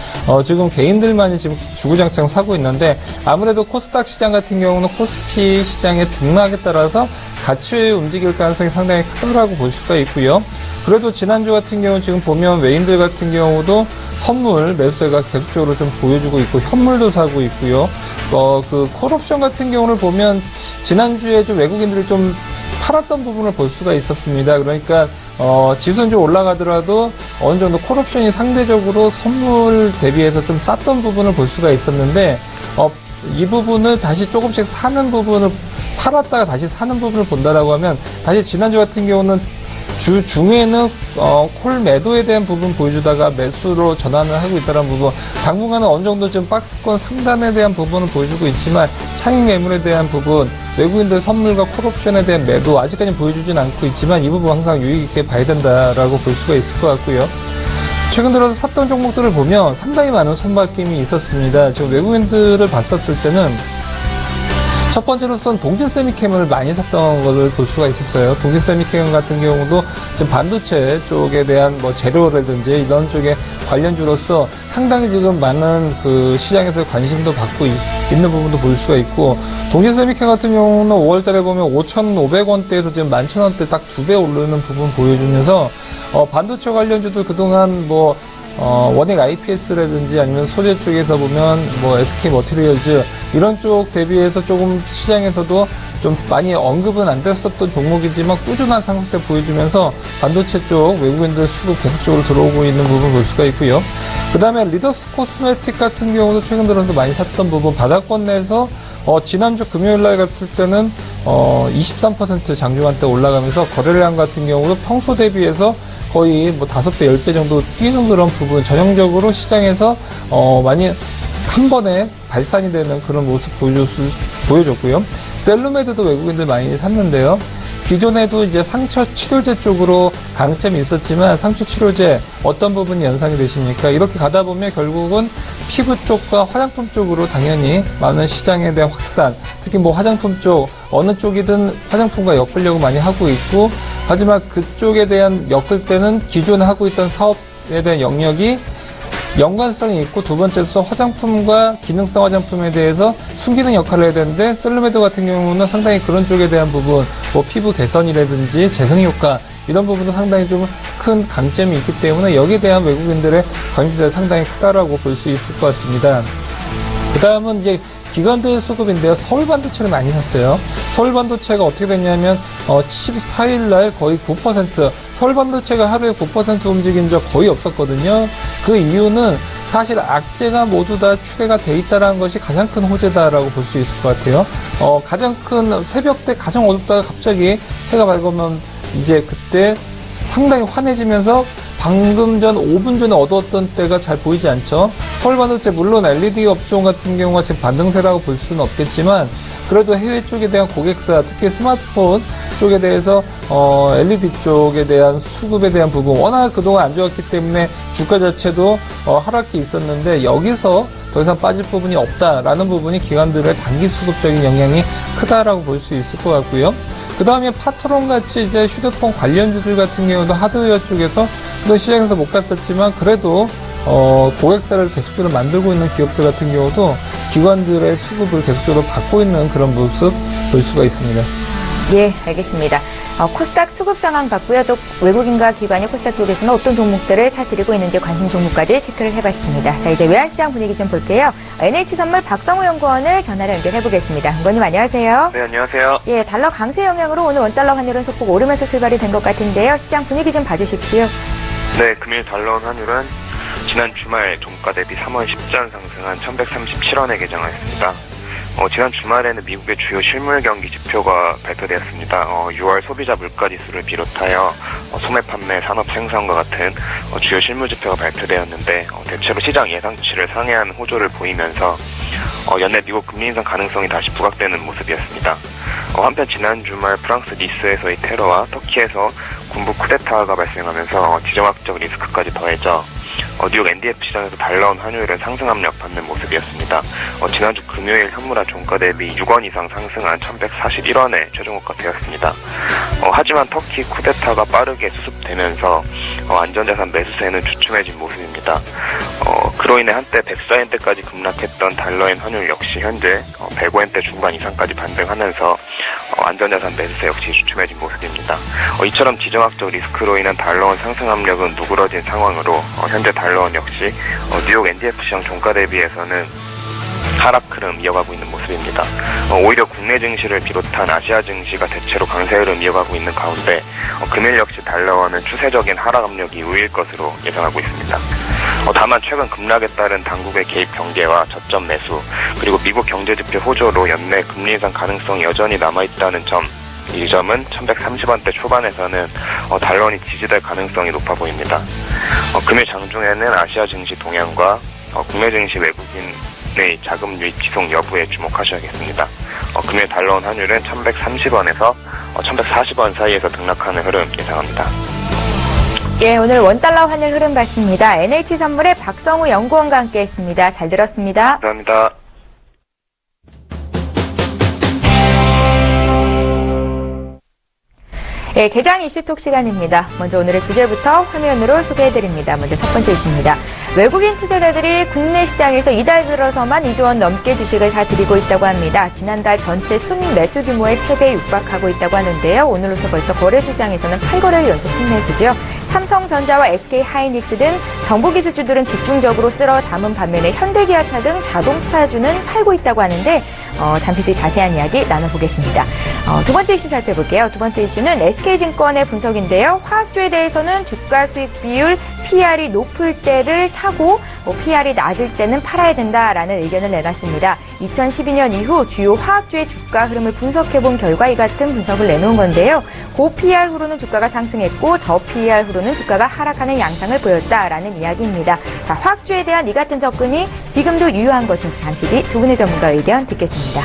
지금 개인들만이 지금 주구장창 사고 있는데, 아무래도 코스닥 시장 같은 경우는 코스피 시장의 등락에 따라서 같이 움직일 가능성이 상당히 크다라고 볼 수가 있고요. 그래도 지난주 같은 경우 지금 보면 외인들 같은 경우도 선물 매수세가 계속적으로 좀 보여주고 있고, 현물도 사고 있고요. 콜옵션 같은 경우를 보면 지난주에 좀 외국인들이 좀 팔았던 부분을 볼 수가 있었습니다. 그러니까 지수는 좀 올라가더라도 어느 정도 콜옵션이 상대적으로 선물 대비해서 좀 쌌던 부분을 볼 수가 있었는데, 이 부분을 다시 조금씩 사는 부분을 팔았다가 다시 사는 부분을 본다라고 하면, 다시 지난주 같은 경우는 주 중에는 콜 매도에 대한 부분 보여주다가 매수로 전환을 하고 있다는 부분, 당분간은 어느 정도 지금 박스권 상단에 대한 부분을 보여주고 있지만 차익 매물에 대한 부분, 외국인들 선물과 콜옵션에 대한 매도 아직까지는 보여주진 않고 있지만 이 부분 항상 유의 있게 봐야 된다라고 볼 수가 있을 것 같고요. 최근 들어서 샀던 종목들을 보면 상당히 많은 손바뀜이 있었습니다. 지금 외국인들을 봤었을 때는 첫 번째로서는 동진세미캠을 많이 샀던 것을 볼 수가 있었어요. 동진세미캠 같은 경우도 지금 반도체 쪽에 대한 재료라든지 이런 쪽에 관련주로서 상당히 지금 많은 시장에서 관심도 받고 있는 부분도 볼 수가 있고, 동진세미캠 같은 경우는 5월 달에 보면 5,500원대에서 지금 11,000원대 딱 2배 오르는 부분 보여주면서 반도체 관련주도 그동안 원액 IPS라든지 아니면 소재 쪽에서 보면 SK 머티리얼즈 이런 쪽 대비해서 조금 시장에서도 좀 많이 언급은 안 됐었던 종목이지만 꾸준한 상승세 보여주면서 반도체 쪽 외국인들 수급 계속적으로 들어오고 있는 부분 볼 수가 있고요. 그 다음에 리더스 코스메틱 같은 경우도 최근 들어서 많이 샀던 부분, 바닥권 내에서 지난주 금요일날 갔을 때는 23% 장중한 때 올라가면서 거래량 같은 경우도 평소 대비해서 거의 5배, 10배 정도 뛰는 그런 부분, 전형적으로 시장에서 많이 한 번에 발산이 되는 그런 모습 보여줬고요. 셀루메드도 외국인들 많이 샀는데요. 기존에도 이제 상처 치료제 쪽으로 강점이 있었지만 상처 치료제 어떤 부분이 연상이 되십니까? 이렇게 가다 보면 결국은 피부 쪽과 화장품 쪽으로 당연히 많은 시장에 대한 확산, 특히 화장품 쪽 어느 쪽이든 화장품과 엮으려고 많이 하고 있고, 하지만 그쪽에 대한 엮을 때는 기존에 하고 있던 사업에 대한 영역이 연관성이 있고, 두 번째로서 화장품과 기능성 화장품에 대해서 순기능 역할을 해야 되는데, 셀루메드 같은 경우는 상당히 그런 쪽에 대한 부분, 피부 개선이라든지 재생 효과 이런 부분도 상당히 좀 큰 강점이 있기 때문에 여기에 대한 외국인들의 관심사가 상당히 크다라고 볼 수 있을 것 같습니다. 그 다음은 이제 기관들 수급인데요. 서울반도체를 많이 샀어요. 서울반도체가 어떻게 됐냐면 14일 날 거의 9%, 서울반도체가 하루에 9% 움직인 적 거의 없었거든요. 그 이유는 사실 악재가 모두 다 추계가 돼 있다는 것이 가장 큰 호재다라고 볼 수 있을 것 같아요. 가장 큰 새벽 때 가장 어둡다가 갑자기 해가 밝으면 이제 그때 상당히 환해지면서 방금 전 5분 전에 얻었던 때가 잘 보이지 않죠. 서울반도체 물론 LED 업종 같은 경우가 지금 반등세라고 볼 수는 없겠지만 그래도 해외 쪽에 대한 고객사, 특히 스마트폰 쪽에 대해서 LED 쪽에 대한 수급에 대한 부분 워낙 그동안 안 좋았기 때문에 주가 자체도 하락이 있었는데 여기서 더 이상 빠질 부분이 없다라는 부분이 기관들의 단기 수급적인 영향이 크다라고 볼 수 있을 것 같고요. 그 다음에 파트론 같이 이제 휴대폰 관련주들 같은 경우도 하드웨어 쪽에서 또 시장에서 못 갔었지만 그래도 고객사를 계속적으로 만들고 있는 기업들 같은 경우도 기관들의 수급을 계속적으로 받고 있는 그런 모습 볼 수가 있습니다. 예, 알겠습니다. 코스닥 수급 상황 봤고요. 또 외국인과 기관이 코스닥 쪽에서는 어떤 종목들을 사들이고 있는지 관심 종목까지 체크를 해봤습니다. 자, 이제 외환시장 분위기 좀 볼게요. NH선물 박성우 연구원을 전화로 연결해보겠습니다. 연구원님 안녕하세요. 네, 안녕하세요. 예, 달러 강세 영향으로 오늘 원달러 환율은 소폭 오르면서 출발이 된 것 같은데요. 시장 분위기 좀 봐주십시오. 네, 금일 달러 원 환율은 지난 주말 종가 대비 3원 10전 상승한 1137원에 개장하였습니다. 지난 주말에는 미국의 주요 실물 경기 지표가 발표되었습니다. 6월 소비자 물가지수를 비롯하여 소매 판매, 산업 생산과 같은 주요 실물 지표가 발표되었는데 대체로 시장 예상치를 상회하는 호조를 보이면서 연내 미국 금리 인상 가능성이 다시 부각되는 모습이었습니다. 한편 지난 주말 프랑스 니스에서의 테러와 터키에서 군부 쿠데타가 발생하면서 지정학적 리스크까지 더해져 뉴욕 NDF 시장에서 달러 원 환율은 상승 압력 받는 모습이었습니다. 지난주 금요일 현물화 종가 대비 6원 이상 상승한 1141원에 최종호가 되었습니다. 하지만 터키 쿠데타가 빠르게 수습되면서 안전자산 매수세는 주춤해진 모습입니다. 그로 인해 한때 104엔대까지 급락했던 달러엔 환율 역시 현재 105엔대 중반 이상까지 반등하면서 안전자산 매수세 역시 주춤해진 모습입니다. 이처럼 지정학적 리스크로 인한 달러원 상승 압력은 누그러진 상황으로 현재 달러원 역시 뉴욕 NDF 시장 종가 대비해서는 하락 흐름 이어가고 있는 모습입니다. 오히려 국내 증시를 비롯한 아시아 증시가 대체로 강세 흐름 이어가고 있는 가운데 금일 역시 달러원은 추세적인 하락 압력이 우일 것으로 예상하고 있습니다. 다만 최근 급락에 따른 당국의 개입 경계와 저점 매수 그리고 미국 경제지표 호조로 연내 금리 인상 가능성이 여전히 남아있다는 점, 이 점은 1130원대 초반에서는 달러원이 지지될 가능성이 높아 보입니다. 금일 장중에는 아시아 증시 동향과 국내 증시 외국인의 자금 유입 지속 여부에 주목하셔야겠습니다. 금일 달러원 환율은 1130원에서 1140원 사이에서 등락하는 흐름 예상합니다. 예, 오늘 원달러 환율 흐름 봤습니다. NH선물의 박성우 연구원과 함께했습니다. 잘 들었습니다. 감사합니다. 예, 개장 이슈톡 시간입니다. 먼저 오늘의 주제부터 화면으로 소개해드립니다. 먼저 첫 번째 이슈입니다. 외국인 투자자들이 국내 시장에서 이달 들어서만 2조 원 넘게 주식을 사들이고 있다고 합니다. 지난달 전체 순매수 규모의 3배 육박하고 있다고 하는데요. 오늘로서 벌써 거래소장에서는 8거래일 연속 순매수죠. 삼성전자와 SK하이닉스 등 정보기술주들은 집중적으로 쓸어 담은 반면에 현대기아차 등 자동차주는 팔고 있다고 하는데 잠시 뒤 자세한 이야기 나눠보겠습니다. 두 번째 이슈 살펴볼게요. 두 번째 이슈는 SK증권의 분석인데요. 화학주에 대해서는 주가 수익 비율 PR이 높을 때를 사고 PR이 낮을 때는 팔아야 된다라는 의견을 내놨습니다. 2012년 이후 주요 화학주의 주가 흐름을 분석해본 결과 이 같은 분석을 내놓은 건데요. 고 PR 후로는 주가가 상승했고 저 PR 후로는 주가가 하락하는 양상을 보였다라는 이야기입니다. 자, 화학주에 대한 이 같은 접근이 지금도 유효한 것인지 잠시 뒤 두 분의 전문가 의견 듣겠습니다.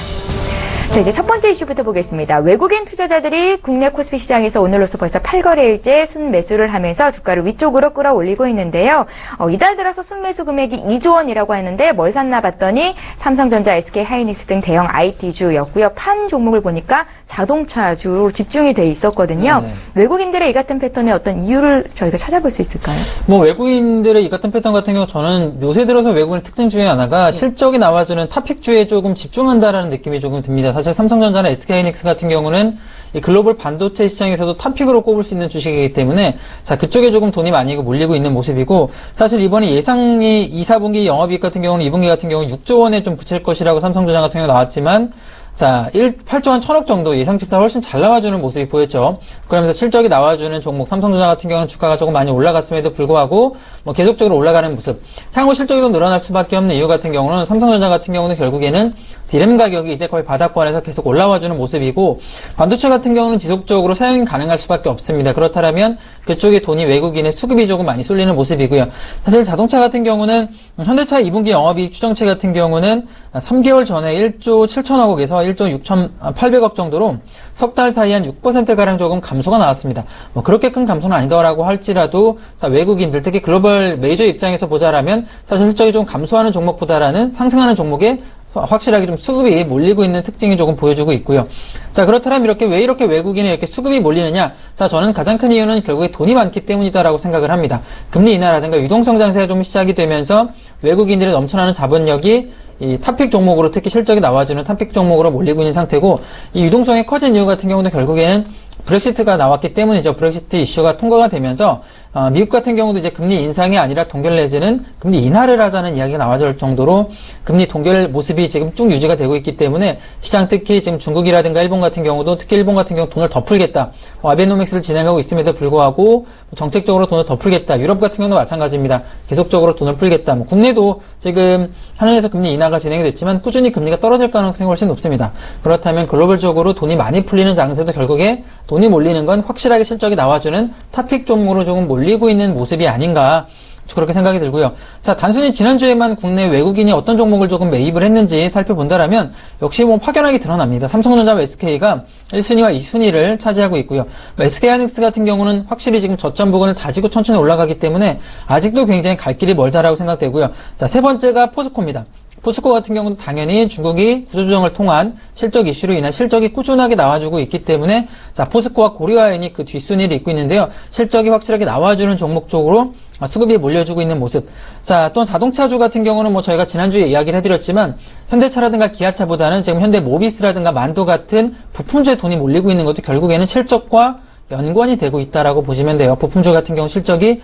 자, 이제 첫 번째 이슈부터 보겠습니다. 외국인 투자자들이 국내 코스피 시장에서 오늘로서 벌써 8거래일째 순매수를 하면서 주가를 위쪽으로 끌어올리고 있는데요. 이달 들어서 순매수 금액이 2조 원이라고 하는데 뭘 샀나 봤더니 삼성전자, SK하이닉스 등 대형 IT주였고요. 판 종목을 보니까 자동차주로 집중이 돼 있었거든요. 네. 외국인들의 이 같은 패턴의 어떤 이유를 저희가 찾아볼 수 있을까요? 외국인들의 이 같은 패턴 같은 경우 저는 요새 들어서 외국인의 특징 중에 하나가 실적이 나와주는 탑픽주에 조금 집중한다라는 느낌이 조금 듭니다. 사실 삼성전자나 SK하이닉스 같은 경우는 이 글로벌 반도체 시장에서도 탑픽으로 꼽을 수 있는 주식이기 때문에 자, 그쪽에 조금 돈이 많이 몰리고 있는 모습이고 사실 이번에 예상이 2, 4분기 영업이익 같은 경우는 2분기 같은 경우는 6조 원에 좀 그칠 것이라고 삼성전자 같은 경우 나왔지만 자, 8조 한 1,000억 정도 예상치보다 훨씬 잘 나와주는 모습이 보였죠. 그러면서 실적이 나와주는 종목 삼성전자 같은 경우는 주가가 조금 많이 올라갔음에도 불구하고 뭐 계속적으로 올라가는 모습. 향후 실적이 더 늘어날 수밖에 없는 이유 같은 경우는 삼성전자 같은 경우는 결국에는 디램 가격이 이제 거의 바닥권에서 계속 올라와주는 모습이고 반도체 같은 경우는 지속적으로 사용이 가능할 수밖에 없습니다. 그렇다면 그쪽에 돈이 외국인의 수급이 조금 많이 쏠리는 모습이고요. 사실 자동차 같은 경우는 현대차 2분기 영업이익 추정치 같은 경우는 3개월 전에 1조 7천억에서 1조 6,800억 정도로 석 달 사이 한 6%가량 조금 감소가 나왔습니다. 뭐 그렇게 큰 감소는 아니더라고 할지라도 외국인들 특히 글로벌 메이저 입장에서 보자라면 사실 실적이 좀 감소하는 종목보다는 상승하는 종목에 확실하게 좀 수급이 몰리고 있는 특징이 조금 보여주고 있고요. 자, 그렇다면 왜 이렇게 외국인에 이렇게 수급이 몰리느냐? 자, 저는 가장 큰 이유는 결국에 돈이 많기 때문이다라고 생각을 합니다. 금리 인하라든가 유동성 장세가 좀 시작이 되면서 외국인들의 넘쳐나는 자본력이 이 탑픽 종목으로 특히 실적이 나와주는 탑픽 종목으로 몰리고 있는 상태고 이 유동성이 커진 이유 같은 경우는 결국에는 브렉시트가 나왔기 때문이죠. 브렉시트 이슈가 통과가 되면서 미국 같은 경우도 이제 금리 인상이 아니라 동결 내지는 금리 인하를 하자는 이야기가 나와줄 정도로 금리 동결 모습이 지금 쭉 유지가 되고 있기 때문에 시장 특히 지금 중국이라든가 일본 같은 경우도 특히 일본 같은 경우 돈을 더 풀겠다. 아베노믹스를 진행하고 있음에도 불구하고 정책적으로 돈을 더 풀겠다. 유럽 같은 경우도 마찬가지입니다. 계속적으로 돈을 풀겠다. 국내도 지금 한은에서 금리 인하가 진행이 됐지만 꾸준히 금리가 떨어질 가능성이 훨씬 높습니다. 그렇다면 글로벌적으로 돈이 많이 풀리는 장세도 결국에 돈이 몰리는 건 확실하게 실적이 나와주는 탑픽 종목으로 조금 몰리고 있는 모습이 아닌가 그렇게 생각이 들고요. 자, 단순히 지난주에만 국내 외국인이 어떤 종목을 조금 매입을 했는지 살펴본다라면 역시 뭐 확연하게 드러납니다. 삼성전자와 SK가 1순위와 2순위를 차지하고 있고요. SK하이닉스 같은 경우는 확실히 지금 저점 부근을 다지고 천천히 올라가기 때문에 아직도 굉장히 갈 길이 멀다라고 생각되고요. 자, 세 번째가 포스코입니다. 포스코 같은 경우는 당연히 중국이 구조조정을 통한 실적 이슈로 인한 실적이 꾸준하게 나와주고 있기 때문에 자, 포스코와 고리아연이 그 뒷순위를 잇고 있는데요. 실적이 확실하게 나와주는 종목 쪽으로 수급이 몰려주고 있는 모습. 자, 또한 자동차주 같은 경우는 뭐 저희가 지난주에 이야기를 해드렸지만 현대차라든가 기아차보다는 지금 현대모비스라든가 만도 같은 부품주에 돈이 몰리고 있는 것도 결국에는 실적과 연관이 되고 있다라고 보시면 돼요. 부품주 같은 경우 실적이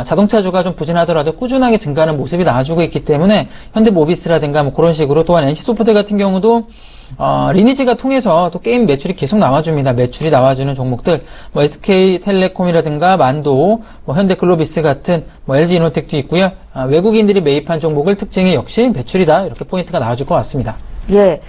자동차주가 좀 부진하더라도 꾸준하게 증가하는 모습이 나와주고 있기 때문에 현대모비스라든가 뭐 그런 식으로 또한 NC소프트 같은 경우도 리니지가 통해서 또 게임 매출이 계속 나와줍니다. 매출이 나와주는 종목들, 뭐 SK텔레콤이라든가 만도, 뭐 현대글로비스 같은 뭐 LG이노텍도 있고요. 외국인들이 매입한 종목을 특징이 역시 매출이다. 이렇게 포인트가 나와줄 것 같습니다. 예.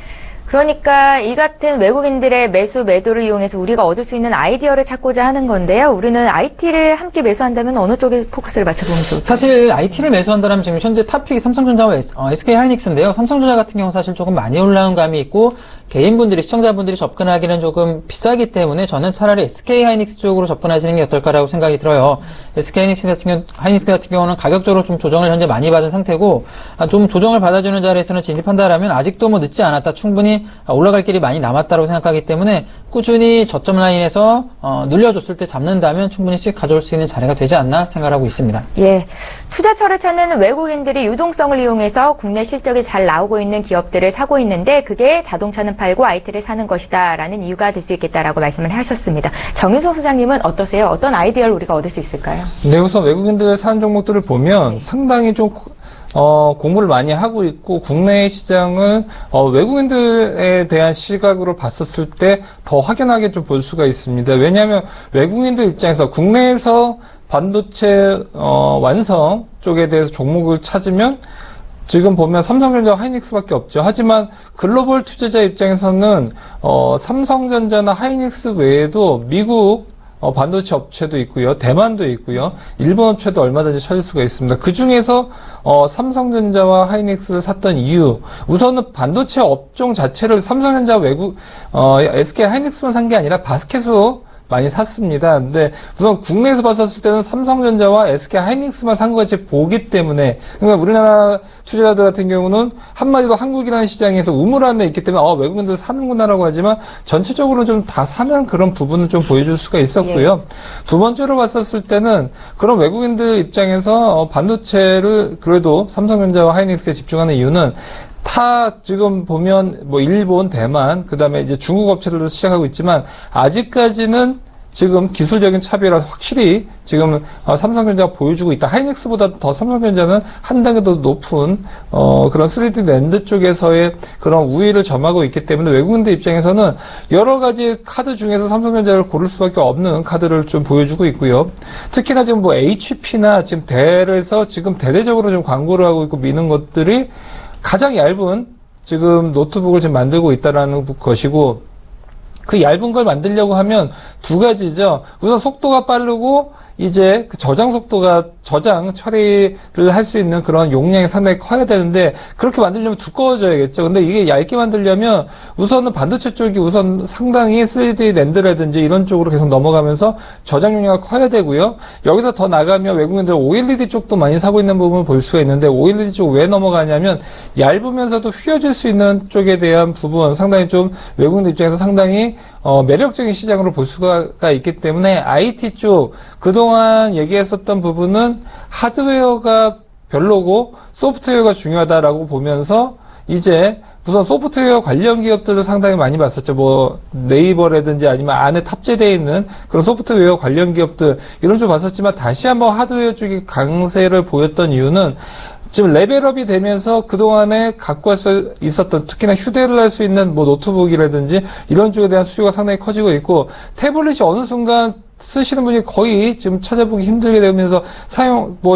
그러니까 이 같은 외국인들의 매수, 매도를 이용해서 우리가 얻을 수 있는 아이디어를 찾고자 하는 건데요. 우리는 IT를 함께 매수한다면 어느 쪽에 포커스를 맞춰보면 좋을까요? 사실 IT를 매수한다면 지금 현재 탑픽이 삼성전자와 SK하이닉스인데요. 삼성전자 같은 경우 사실 조금 많이 올라온 감이 있고 개인분들이, 시청자분들이 접근하기는 조금 비싸기 때문에 저는 차라리 SK하이닉스 쪽으로 접근하시는 게 어떨까라고 생각이 들어요. SK하이닉스 같은 경우는 가격적으로 좀 조정을 현재 많이 받은 상태고 좀 조정을 받아주는 자리에서는 진입한다라면 아직도 뭐 늦지 않았다. 충분히 올라갈 길이 많이 남았다고 생각하기 때문에 꾸준히 저점 라인에서 눌려줬을 때 잡는다면 충분히 수익 가져올 수 있는 자리가 되지 않나 생각하고 있습니다. 예, 투자처를 찾는 외국인들이 유동성을 이용해서 국내 실적이 잘 나오고 있는 기업들을 사고 있는데 그게 자동차는 팔고 IT를 사는 것이다라는 이유가 될 수 있겠다라고 말씀을 하셨습니다. 정윤석 소장님은 어떠세요? 어떤 아이디어를 우리가 얻을 수 있을까요? 네, 우선 외국인들의 사는 종목들을 보면 상당히 좀 공부를 많이 하고 있고 국내 시장을 외국인들에 대한 시각으로 봤었을 때 더 확연하게 좀 볼 수가 있습니다. 왜냐하면 외국인들 입장에서 국내에서 반도체 완성 쪽에 대해서 종목을 찾으면 지금 보면 삼성전자와 하이닉스밖에 없죠. 하지만 글로벌 투자자 입장에서는 삼성전자나 하이닉스 외에도 미국 반도체 업체도 있고요. 대만도 있고요. 일본 업체도 얼마든지 찾을 수가 있습니다. 그 중에서 삼성전자와 하이닉스를 샀던 이유, 우선은 반도체 업종 자체를 삼성전자 SK 하이닉스만 산 게 아니라 바스켓으로 많이 샀습니다. 근데 우선 국내에서 봤었을 때는 삼성전자와 SK 하이닉스만 산 것 같이 보기 때문에, 그러니까 우리나라 투자자들 같은 경우는 한마디로 한국이라는 시장에서 우물 안에 있기 때문에 외국인들 사는구나라고 하지만 전체적으로는 좀 다 사는 그런 부분을 좀 보여줄 수가 있었고요. 예. 두 번째로 봤었을 때는 그런 외국인들 입장에서 반도체를 그래도 삼성전자와 하이닉스에 집중하는 이유는 지금 보면 뭐 일본, 대만, 그다음에 이제 중국 업체들도 시작하고 있지만 아직까지는 지금 기술적인 차별화 확실히 지금 삼성전자가 보여주고 있다. 하이닉스보다 더 삼성전자는 한 단계 더 높은 그런 3D 랜드 쪽에서의 그런 우위를 점하고 있기 때문에 외국인들 입장에서는 여러 가지 카드 중에서 삼성전자를 고를 수밖에 없는 카드를 좀 보여주고 있고요. 특히나 지금 뭐 HP나 지금 델에서 지금 대대적으로 좀 광고를 하고 있고 미는 것들이 가장 얇은 지금 노트북을 지금 만들고 있다라는 것이고, 그 얇은 걸 만들려고 하면 두 가지죠. 우선 속도가 빠르고 이제 그 저장 처리를 할 수 있는 그런 용량이 상당히 커야 되는데, 그렇게 만들려면 두꺼워져야겠죠. 근데 이게 얇게 만들려면 우선은 반도체 쪽이 우선 상당히 3D 랜드라든지 이런 쪽으로 계속 넘어가면서 저장 용량이 커야 되고요. 여기서 더 나가면 외국인들 OLED 쪽도 많이 사고 있는 부분을 볼 수가 있는데, OLED 쪽 왜 넘어가냐면 얇으면서도 휘어질 수 있는 쪽에 대한 부분, 상당히 좀 외국인들 입장에서 상당히 매력적인 시장으로 볼 수가 있기 때문에 IT 쪽 그동안 얘기했었던 부분은 하드웨어가 별로고 소프트웨어가 중요하다라고 보면서 이제 우선 소프트웨어 관련 기업들을 상당히 많이 봤었죠. 뭐 네이버라든지 아니면 안에 탑재되어 있는 그런 소프트웨어 관련 기업들 이런 쪽 봤었지만, 다시 한번 하드웨어 쪽이 강세를 보였던 이유는 지금 레벨업이 되면서 그동안에 갖고 있었던 특히나 휴대를 할 수 있는 뭐 노트북이라든지 이런 쪽에 대한 수요가 상당히 커지고 있고, 태블릿이 어느 순간 쓰시는 분이 거의 지금 찾아보기 힘들게 되면서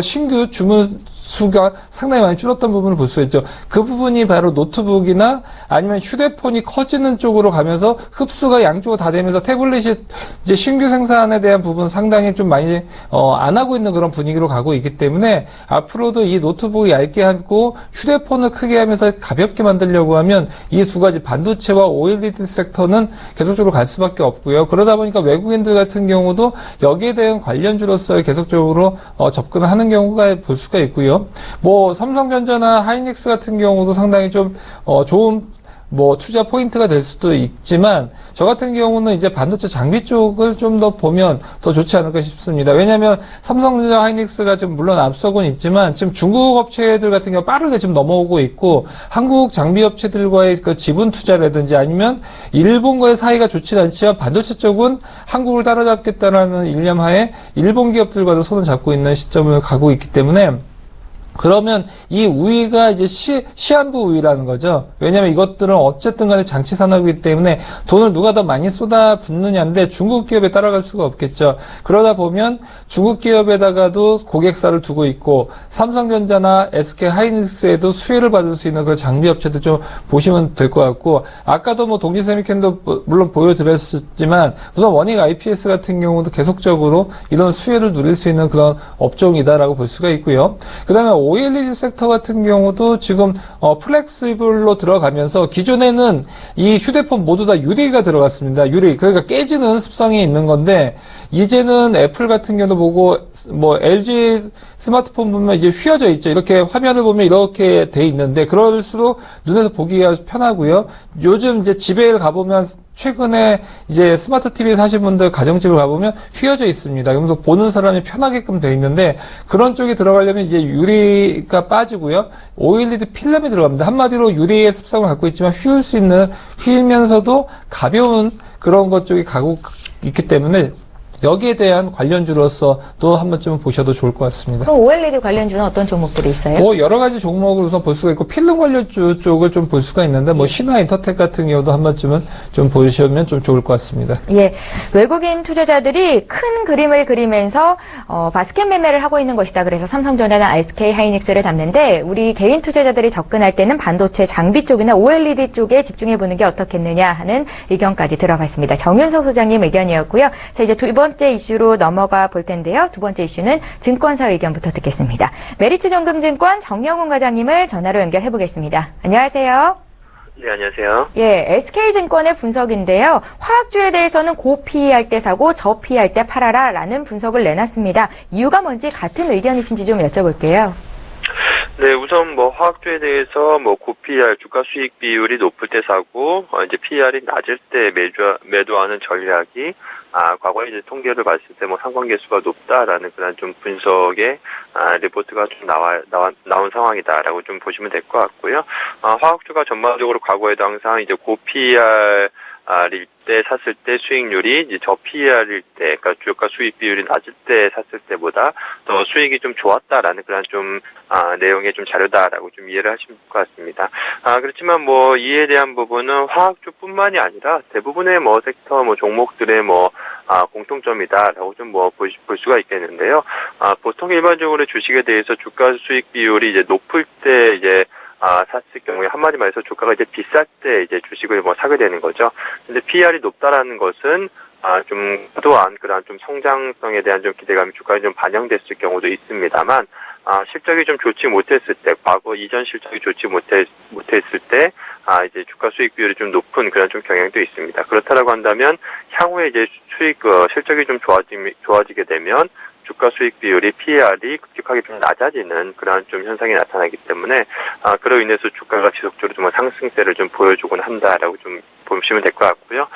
신규 주문 수가 상당히 많이 줄었던 부분을 볼 수 있죠. 그 부분이 바로 노트북이나 아니면 휴대폰이 커지는 쪽으로 가면서 흡수가 양쪽으로 다 되면서 태블릿이 이제 신규 생산에 대한 부분 상당히 좀 많이 안 하고 있는 그런 분위기로 가고 있기 때문에, 앞으로도 이 노트북이 얇게 하고 휴대폰을 크게 하면서 가볍게 만들려고 하면 이 두 가지 반도체와 OLED 섹터는 계속적으로 갈 수밖에 없고요. 그러다 보니까 외국인들 같은 경우도 여기에 대한 관련주로서 계속적으로 접근을 하는 경우가 볼 수가 있고요. 뭐 삼성전자나 하이닉스 같은 경우도 상당히 좀 좋은 투자 포인트가 될 수도 있지만, 저 같은 경우는 이제 반도체 장비 쪽을 좀 더 보면 더 좋지 않을까 싶습니다. 왜냐하면 삼성전자, 하이닉스가 지금 물론 앞서고는 있지만 지금 중국 업체들 같은 경우 빠르게 지금 넘어오고 있고, 한국 장비 업체들과의 그 지분 투자라든지 아니면 일본과의 사이가 좋지는 않지만 반도체 쪽은 한국을 따라잡겠다라는 일념하에 일본 기업들과도 손을 잡고 있는 시점을 가고 있기 때문에, 그러면 이 우위가 이제 시한부 우위라는 거죠. 왜냐하면 이것들은 어쨌든 간에 장치 산업이기 때문에 돈을 누가 더 많이 쏟아붓느냐인데 중국 기업에 따라갈 수가 없겠죠. 그러다 보면 중국 기업에다가도 고객사를 두고 있고, 삼성전자나 SK 하이닉스에도 수혜를 받을 수 있는 그 장비 업체들 좀 보시면 될 것 같고, 아까도 뭐 동지세미캔도 물론 보여드렸지만 우선 원익 IPS 같은 경우도 계속적으로 이런 수혜를 누릴 수 있는 그런 업종이다라고 볼 수가 있고요. 그 다음에 OLED 섹터 같은 경우도 지금 플렉시블로 들어가면서, 기존에는 이 휴대폰 모두 다 유리가 들어갔습니다. 유리, 그러니까 깨지는 습성이 있는 건데, 이제는 애플 같은 경우도 보고 뭐 LG 스마트폰 보면 이제 휘어져 있죠. 이렇게 화면을 보면 이렇게 돼 있는데, 그럴수록 눈에서 보기가 편하고요. 요즘 이제 집에 가보면 최근에 이제 스마트 TV 사신 분들 가정집을 가보면 휘어져 있습니다. 그러면서 보는 사람이 편하게끔 돼 있는데, 그런 쪽에 들어가려면 이제 유리가 빠지고요. OLED 필름이 들어갑니다. 한마디로 유리의 습성을 갖고 있지만 휘면서도 가벼운 그런 것 쪽이 가고 있기 때문에, 여기에 대한 관련주로서 또 한 번쯤은 보셔도 좋을 것 같습니다. 그럼 OLED 관련주는 어떤 종목들이 있어요? 뭐 여러 가지 종목을 우선 볼 수가 있고, 필름 관련주 쪽을 좀 볼 수가 있는데, 뭐 신화 인터텍 같은 경우도 한 번쯤은 좀 보시면 좀 좋을 것 같습니다. 예, 외국인 투자자들이 큰 그림을 그리면서 바스켓 매매를 하고 있는 것이다. 그래서 삼성전자나 SK 하이닉스를 담는데, 우리 개인 투자자들이 접근할 때는 반도체 장비 쪽이나 OLED 쪽에 집중해 보는 게 어떻겠느냐 하는 의견까지 들어봤습니다. 정윤석 소장님 의견이었고요. 자, 이제 두 번째 이슈로 넘어가 볼 텐데요. 두 번째 이슈는 증권사 의견부터 듣겠습니다. 메리츠정금증권 정영훈 과장님을 전화로 연결해 보겠습니다. 안녕하세요. 네, 안녕하세요. 예, SK증권의 분석인데요. 화학주에 대해서는 고 PE할 때 사고 저 PE할 때 팔아라 라는 분석을 내놨습니다. 이유가 뭔지 같은 의견이신지 좀 여쭤볼게요. 네, 우선 화학주에 대해서 고 PER 주가 수익 비율이 높을 때 사고, 이제 PER이 낮을 때 매도하는 전략이, 과거에 이제 통계를 봤을 때 상관계수가 높다라는 그런 좀 분석의, 리포트가 좀 나온 상황이다라고 좀 보시면 될 것 같고요. 화학주가 전반적으로 과거에도 항상 이제 고 PER 때 샀을 때 수익률이 이제 저 PER일 때, 그러니까 주가 수익 비율이 낮을 때 샀을 때보다 더 수익이 좀 좋았다라는 그런 좀 내용의 좀 자료다라고 좀 이해를 하시면 될 것 같습니다. 그렇지만 뭐 이에 대한 부분은 화학주뿐만이 아니라 대부분의 뭐 섹터 뭐 종목들의 뭐 공통점이다라고 좀 뭐 볼 수가 있겠는데요. 보통 일반적으로 주식에 대해서 주가 수익 비율이 이제 높을 때 이제 샀을 경우에 한마디 말해서 주가가 이제 비쌀 때 이제 주식을 뭐 사게 되는 거죠. 근데 PER이 높다라는 것은 좀 과도한 그런 좀 성장성에 대한 좀 기대감이 주가에 좀 반영됐을 경우도 있습니다만 실적이 좀 좋지 못했을 때, 과거 이전 실적이 좋지 못했을 때 이제 주가 수익 비율이 좀 높은 그런 좀 경향도 있습니다. 그렇다라고 한다면 향후에 이제 실적이 좀 좋아지게 되면 주가 수익 비율이 PER이 급격하게 좀 낮아지는 그러한 좀 현상이 나타나기 때문에 그로 인해서 주가가 지속적으로 좀 상승세를 좀 보여주곤 한다라고 좀 보시면 될 것 같고요.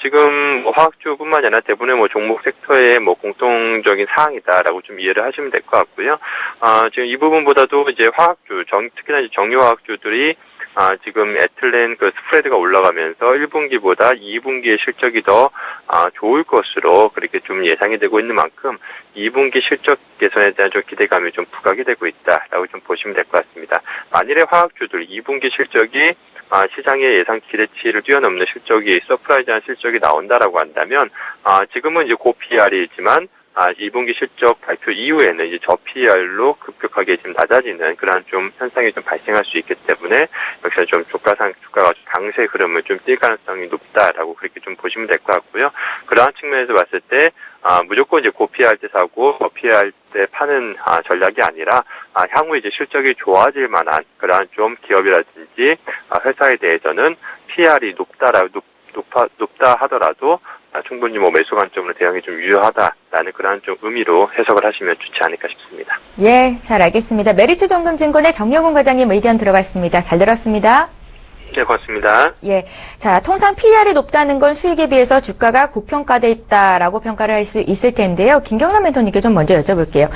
지금 화학주뿐만 아니라 대부분의 뭐 종목 섹터의 뭐 공통적인 사항이다라고 좀 이해를 하시면 될 것 같고요. 지금 이 부분보다도 이제 화학주, 특히나 이제 정유화학주들이 지금 에틸렌 그 스프레드가 올라가면서 1분기보다 2분기의 실적이 더 좋을 것으로 그렇게 좀 예상이 되고 있는 만큼 2분기 실적 개선에 대한 좀 기대감이 좀 부각이 되고 있다라고 좀 보시면 될 것 같습니다. 만일에 화학주들 2분기 실적이 시장의 예상 기대치를 뛰어넘는 실적이 서프라이즈한 실적이 나온다라고 한다면 지금은 이제 고 PER이지만 2분기 실적 발표 이후에는 이제 저 PER로 급격하게 지금 낮아지는 그런 좀 현상이 좀 발생할 수 있기 때문에 역시 좀 주가가 강세 흐름을 좀 띌 가능성이 높다라고 그렇게 좀 보시면 될 것 같고요. 그러한 측면에서 봤을 때 무조건 이제 고 PER 때 사고 저 PER 때 파는 전략이 아니라 향후 이제 실적이 좋아질 만한 그러한 좀 기업이라든지 회사에 대해서는 PER이 높다 하더라도 충분히 뭐 매수 관점으로 대응이 좀 유효하다라는 그런 좀 의미로 해석을 하시면 좋지 않을까 싶습니다. 예, 잘 알겠습니다. 메리츠정금증권의 정영훈 과장님 의견 들어봤습니다. 잘 들었습니다. 네, 고맙습니다. 예. 자, 통상 PER이 높다는 건 수익에 비해서 주가가 고평가돼 있다라고 평가를 할 수 있을 텐데요. 김경남 멘토님께 좀 먼저 여쭤볼게요.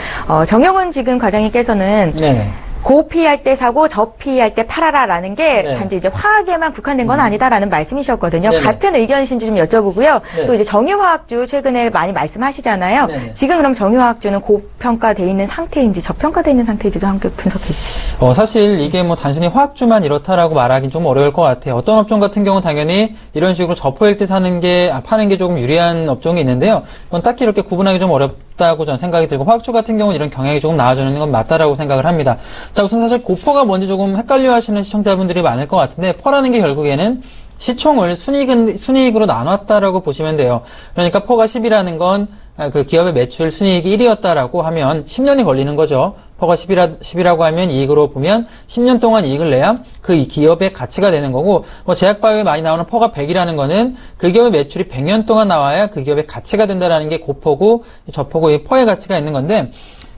정영훈 지금 과장님께서는 네. 고 PER 때 사고 저 PER 때 팔아라라는 게 네. 단지 이제 화학에만 국한된 건 아니다라는 말씀이셨거든요. 네네. 같은 의견이신지 좀 여쭤보고요. 네. 또 이제 정유화학주 최근에 많이 말씀하시잖아요. 네네. 지금 그럼 정유화학주는 고평가돼 있는 상태인지 저평가돼 있는 상태인지도 함께 분석해 주세요. 사실 이게 뭐 단순히 화학주만 이렇다라고 말하긴 좀 어려울 것 같아요. 어떤 업종 같은 경우는 당연히 이런 식으로 저포일 때 파는 게 조금 유리한 업종이 있는데요. 이건 딱히 이렇게 구분하기 좀 어렵다고 저는 생각이 들고 화학주 같은 경우는 이런 경향이 조금 나아지는 건 맞다라고 생각을 합니다. 자, 우선 사실 고퍼가 뭔지 조금 헷갈려 하시는 시청자분들이 많을 것 같은데 퍼라는 게 결국에는 시총을 순이익으로 나눴다라고 보시면 돼요. 그러니까 퍼가 10이라는 건 그 기업의 매출 순이익이 1이었다라고 하면 10년이 걸리는 거죠. 퍼가 10이라고 하면 이익으로 보면 10년 동안 이익을 내야 그 기업의 가치가 되는 거고, 뭐 제약바이오에 많이 나오는 퍼가 100이라는 거는 그 기업의 매출이 100년 동안 나와야 그 기업의 가치가 된다라는 게 고퍼고, 저퍼고 이 퍼의 가치가 있는 건데,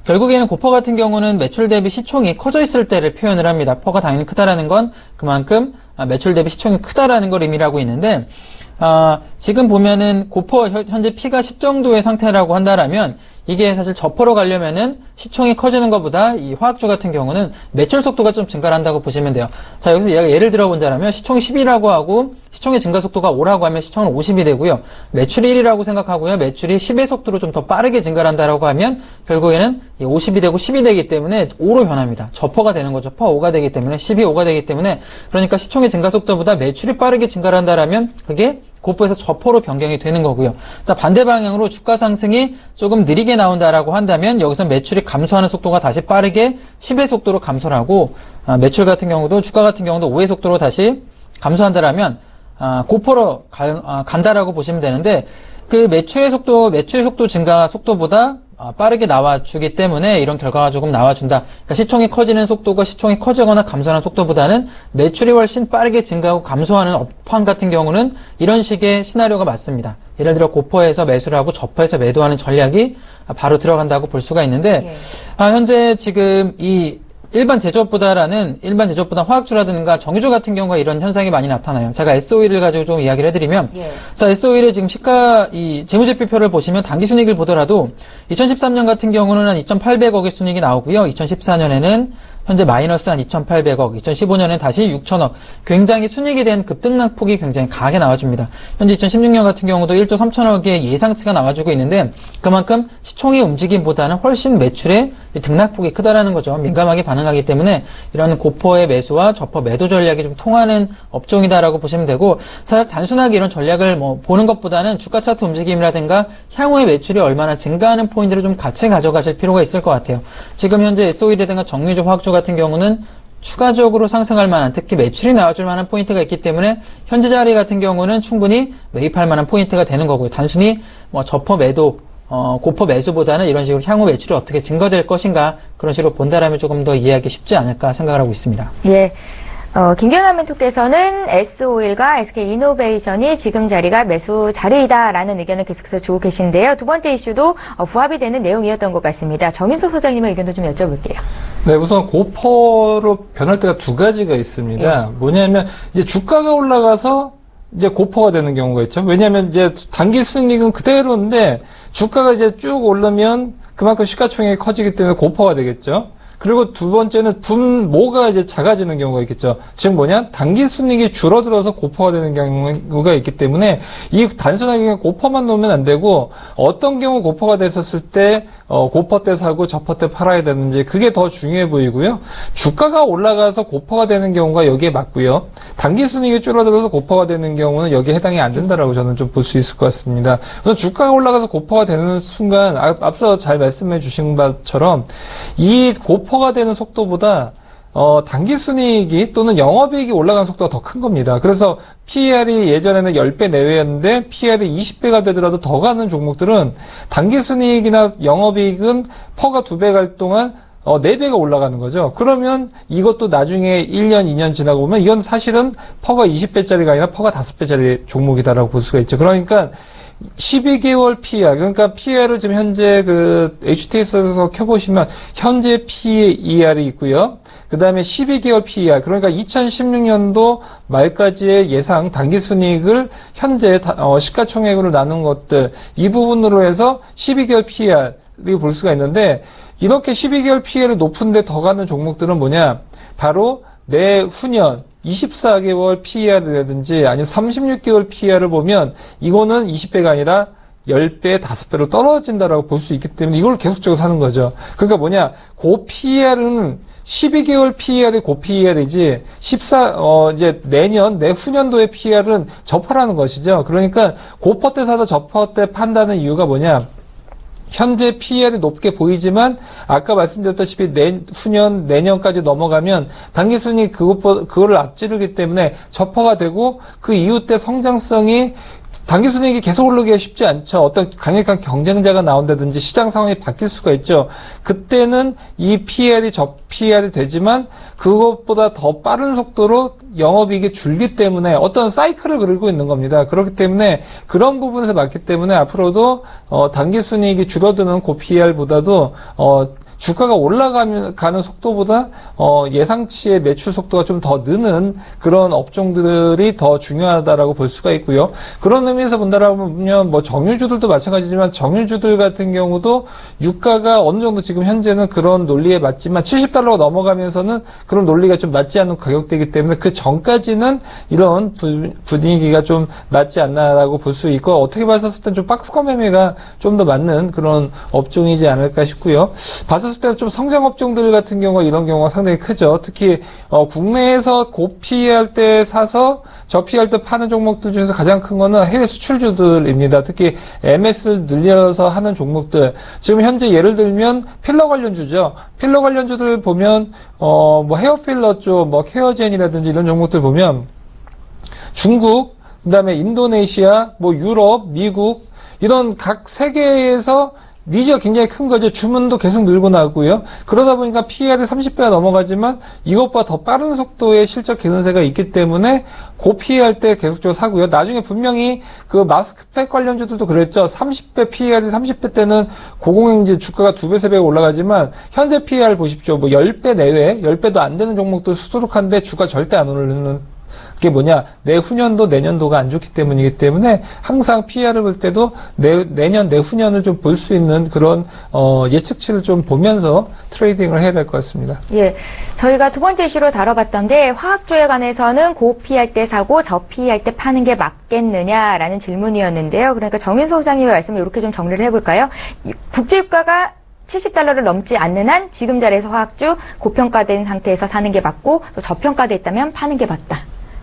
결국에는 고퍼 같은 경우는 매출 대비 시총이 커져 있을 때를 표현을 합니다. 퍼가 당연히 크다라는 건 그만큼 매출 대비 시총이 크다라는 걸 의미하고 있는데, 지금 보면은 고퍼 현재 P가 10 정도의 상태라고 한다라면 이게 사실 저퍼로 가려면은 시총이 커지는 것보다 이 화학주 같은 경우는 매출 속도가 좀 증가를 한다고 보시면 돼요. 자, 여기서 예를 들어본다면 시총이 10이라고 하고 시총의 증가 속도가 5라고 하면 시총은 50이 되고요. 매출이 1이라고 생각하고요. 매출이 10의 속도로 좀 더 빠르게 증가를 한다라고 하면 결국에는 50이 되고 10이 되기 때문에 5로 변합니다. 저퍼가 되는 거죠. 퍼 5가 되기 때문에 10이 5가 되기 때문에 그러니까 시총의 증가 속도보다 매출이 빠르게 증가를 한다라면 그게 고퍼에서 저퍼로 변경이 되는 거고요. 자, 반대 방향으로 주가 상승이 조금 느리게 나온다라고 한다면 여기서 매출이 감소하는 속도가 다시 빠르게 10의 속도로 감소를 하고 매출 같은 경우도 주가 같은 경우도 5의 속도로 다시 감소한다라면 고퍼로 간다라고 보시면 되는데 그 매출의 속도 증가 속도보다 빠르게 나와주기 때문에 이런 결과가 조금 나와준다. 그러니까 시총이 커지는 속도가 시총이 커지거나 감소하는 속도보다는 매출이 훨씬 빠르게 증가하고 감소하는 업황 같은 경우는 이런 식의 시나리오가 맞습니다. 예를 들어 고퍼에서 매수를 하고 저퍼에서 매도하는 전략이 바로 들어간다고 볼 수가 있는데 현재 지금 이 일반 제조업보다 화학주라든가 정유주 같은 경우가 이런 현상이 많이 나타나요. 제가 S-오일을 가지고 좀 이야기를 해드리면, 자, S-오일의 지금 이 재무제표표를 보시면 당기순이익을 보더라도 2013년 같은 경우는 한 2,800억의 순이익이 나오고요. 2014년에는 현재 마이너스 한 2,800억, 2015년엔 다시 6천억. 굉장히 순이익에 대한 급등락폭이 굉장히 강하게 나와줍니다. 현재 2016년 같은 경우도 1조 3천억의 예상치가 나와주고 있는데 그만큼 시총의 움직임보다는 훨씬 매출의 등락폭이 크다라는 거죠. 민감하게 반응하기 때문에 이런 고퍼의 매수와 저퍼 매도 전략이 좀 통하는 업종이다라고 보시면 되고, 사실 단순하게 이런 전략을 보는 것보다는 주가 차트 움직임이라든가 향후의 매출이 얼마나 증가하는 포인트를 좀 같이 가져가실 필요가 있을 것 같아요. 지금 현재 SOE라든가 정유주, 화학주 같은 경우는 추가적으로 상승할 만한, 특히 매출이 나와줄 만한 포인트가 있기 때문에 현재 자리 같은 경우는 충분히 매입할 만한 포인트가 되는 거고요. 단순히 저퍼 매도, 고퍼 매수보다는 이런 식으로 향후 매출이 어떻게 증가될 것인가, 그런 식으로 본다라면 조금 더 이해하기 쉽지 않을까 생각을 하고 있습니다. 예. 김경남 멘토께서는 S-오일과 SK이노베이션이 지금 자리가 매수 자리이다라는 의견을 계속해서 주고 계신데요. 두 번째 이슈도 부합이 되는 내용이었던 것 같습니다. 정인석 소장님의 의견도 좀 여쭤볼게요. 네, 우선 고퍼로 변할 때가 두 가지가 있습니다. 뭐냐면 이제 주가가 올라가서 이제 고퍼가 되는 경우가 있죠. 왜냐하면 이제 단기 수익은 그대로인데 주가가 이제 쭉 오르면 그만큼 시가총액이 커지기 때문에 고퍼가 되겠죠. 그리고 두 번째는 분모가 이제 작아지는 경우가 있겠죠. 즉 뭐냐? 단기 순이익이 줄어들어서 고퍼가 되는 경우가 있기 때문에 이 단순하게 고퍼만 놓으면 안 되고 어떤 경우 고퍼가 됐었을 때 고퍼 때 사고 저퍼 때 팔아야 되는지 그게 더 중요해 보이고요. 주가가 올라가서 고퍼가 되는 경우가 여기에 맞고요. 단기 순이익이 줄어들어서 고퍼가 되는 경우는 여기에 해당이 안 된다라고 저는 좀 볼 수 있을 것 같습니다. 우선 주가가 올라가서 고퍼가 되는 순간 앞서 잘 말씀해 주신 것처럼 이 고퍼가 되는 속도보다 단기 순이익이 또는 영업이익이 올라가는 속도가 더 큰 겁니다. 그래서 PER이 예전에는 10배 내외였는데 PER이 20배가 되더라도 더 가는 종목들은 단기 순이익이나 영업이익은 퍼가 2배 갈 동안 4배가 올라가는 거죠. 그러면 이것도 나중에 1년, 2년 지나고 보면 이건 사실은 퍼가 20배짜리가 아니라 퍼가 5배짜리 종목이다라고 볼 수가 있죠. 그러니까 12개월 PER, 그러니까 PER을 지금 현재 HTS에서 켜보시면 현재 PER이 있고요. 그 다음에 12개월 PER, 그러니까 2016년도 말까지의 예상 당기순이익을 현재 시가총액으로 나눈 것들, 이 부분으로 해서 12개월 PER을 볼 수가 있는데, 이렇게 12개월 PER이 높은데 더 가는 종목들은 뭐냐? 바로 내후년 24개월 PER이라든지 아니면 36개월 PER을 보면 이거는 20배가 아니라 10배, 5배로 떨어진다라고 볼 수 있기 때문에 이걸 계속적으로 사는 거죠. 그러니까 뭐냐? 고 PER은 12개월 PER이 고 PER이지 이제 내후년도의 PER은 저퍼라는 것이죠. 그러니까 고퍼 때 사서 저퍼 때 판다는 이유가 뭐냐? 현재 PER이 높게 보이지만 아까 말씀드렸다시피 내후년, 내년까지 넘어가면 단기순이 그거를 앞지르기 때문에 저퍼가 되고 그 이후 때 성장성이 단기순이익이 계속 오르기가 쉽지 않죠. 어떤 강력한 경쟁자가 나온다든지 시장 상황이 바뀔 수가 있죠. 그때는 이 PER이 PER이 되지만 그것보다 더 빠른 속도로 영업이익이 줄기 때문에 어떤 사이클을 그리고 있는 겁니다. 그렇기 때문에 그런 부분에서 맞기 때문에 앞으로도 단기순이익이 줄어드는 고 PER보다도 주가가 올라가는 속도보다 예상치의 매출 속도가 좀 더 느는 그런 업종들이 더 중요하다라고 볼 수가 있고요. 그런 의미에서 본다라면 정유주들도 마찬가지지만 정유주들 같은 경우도 유가가 어느 정도 지금 현재는 그런 논리에 맞지만 $70가 넘어가면서는 그런 논리가 좀 맞지 않는 가격대이기 때문에 그 전까지는 이런 분위기가 좀 맞지 않나라고 볼 수 있고 어떻게 봤었을 땐 좀 박스권 매매가 좀 더 맞는 그런 업종이지 않을까 싶고요. 봤을 때는 좀 성장 업종들 같은 경우가 이런 경우가 상당히 크죠. 특히 국내에서 고 PER 때 사서 저 PER 때 파는 종목들 중에서 가장 큰 거는 해외 수출주들입니다. 특히 MS를 늘려서 하는 종목들. 지금 현재 예를 들면 필러 관련주죠. 필러 관련주들 보면 헤어 필러 쪽, 케어젠이라든지 이런 종목들 보면 중국, 그다음에 인도네시아, 유럽, 미국 이런 각 세계에서 니즈가 굉장히 큰 거죠. 주문도 계속 늘고 나고요. 그러다 보니까 PER이 30배가 넘어가지만 이것보다 더 빠른 속도의 실적 개선세가 있기 때문에 고 PER 때 계속적으로 사고요. 나중에 분명히 그 마스크팩 관련주들도 그랬죠. 30배 PER이 30배 때는 고공행진 주가가 2배, 3배가 올라가지만 현재 PER 보십시오. 10배 내외, 10배도 안 되는 종목도 수두룩한데 주가 절대 안 오르는 그게 뭐냐, 내후년도 내년도가 안 좋기 때문이기 때문에 항상 PER을 볼 때도 내년 내후년을 좀 볼 수 있는 그런 예측치를 좀 보면서 트레이딩을 해야 될 것 같습니다. 예, 저희가 두 번째 이슈로 다뤄봤던 게 화학주에 관해서는 고피할 때 사고 저피할 때 파는 게 맞겠느냐라는 질문이었는데요. 그러니까 정윤수 소장님의 말씀을 이렇게 좀 정리를 해볼까요? 국제유가가 $70를 넘지 않는 한 지금 자리에서 화학주 고평가된 상태에서 사는 게 맞고 또 저평가돼 있다면 파는 게 맞다.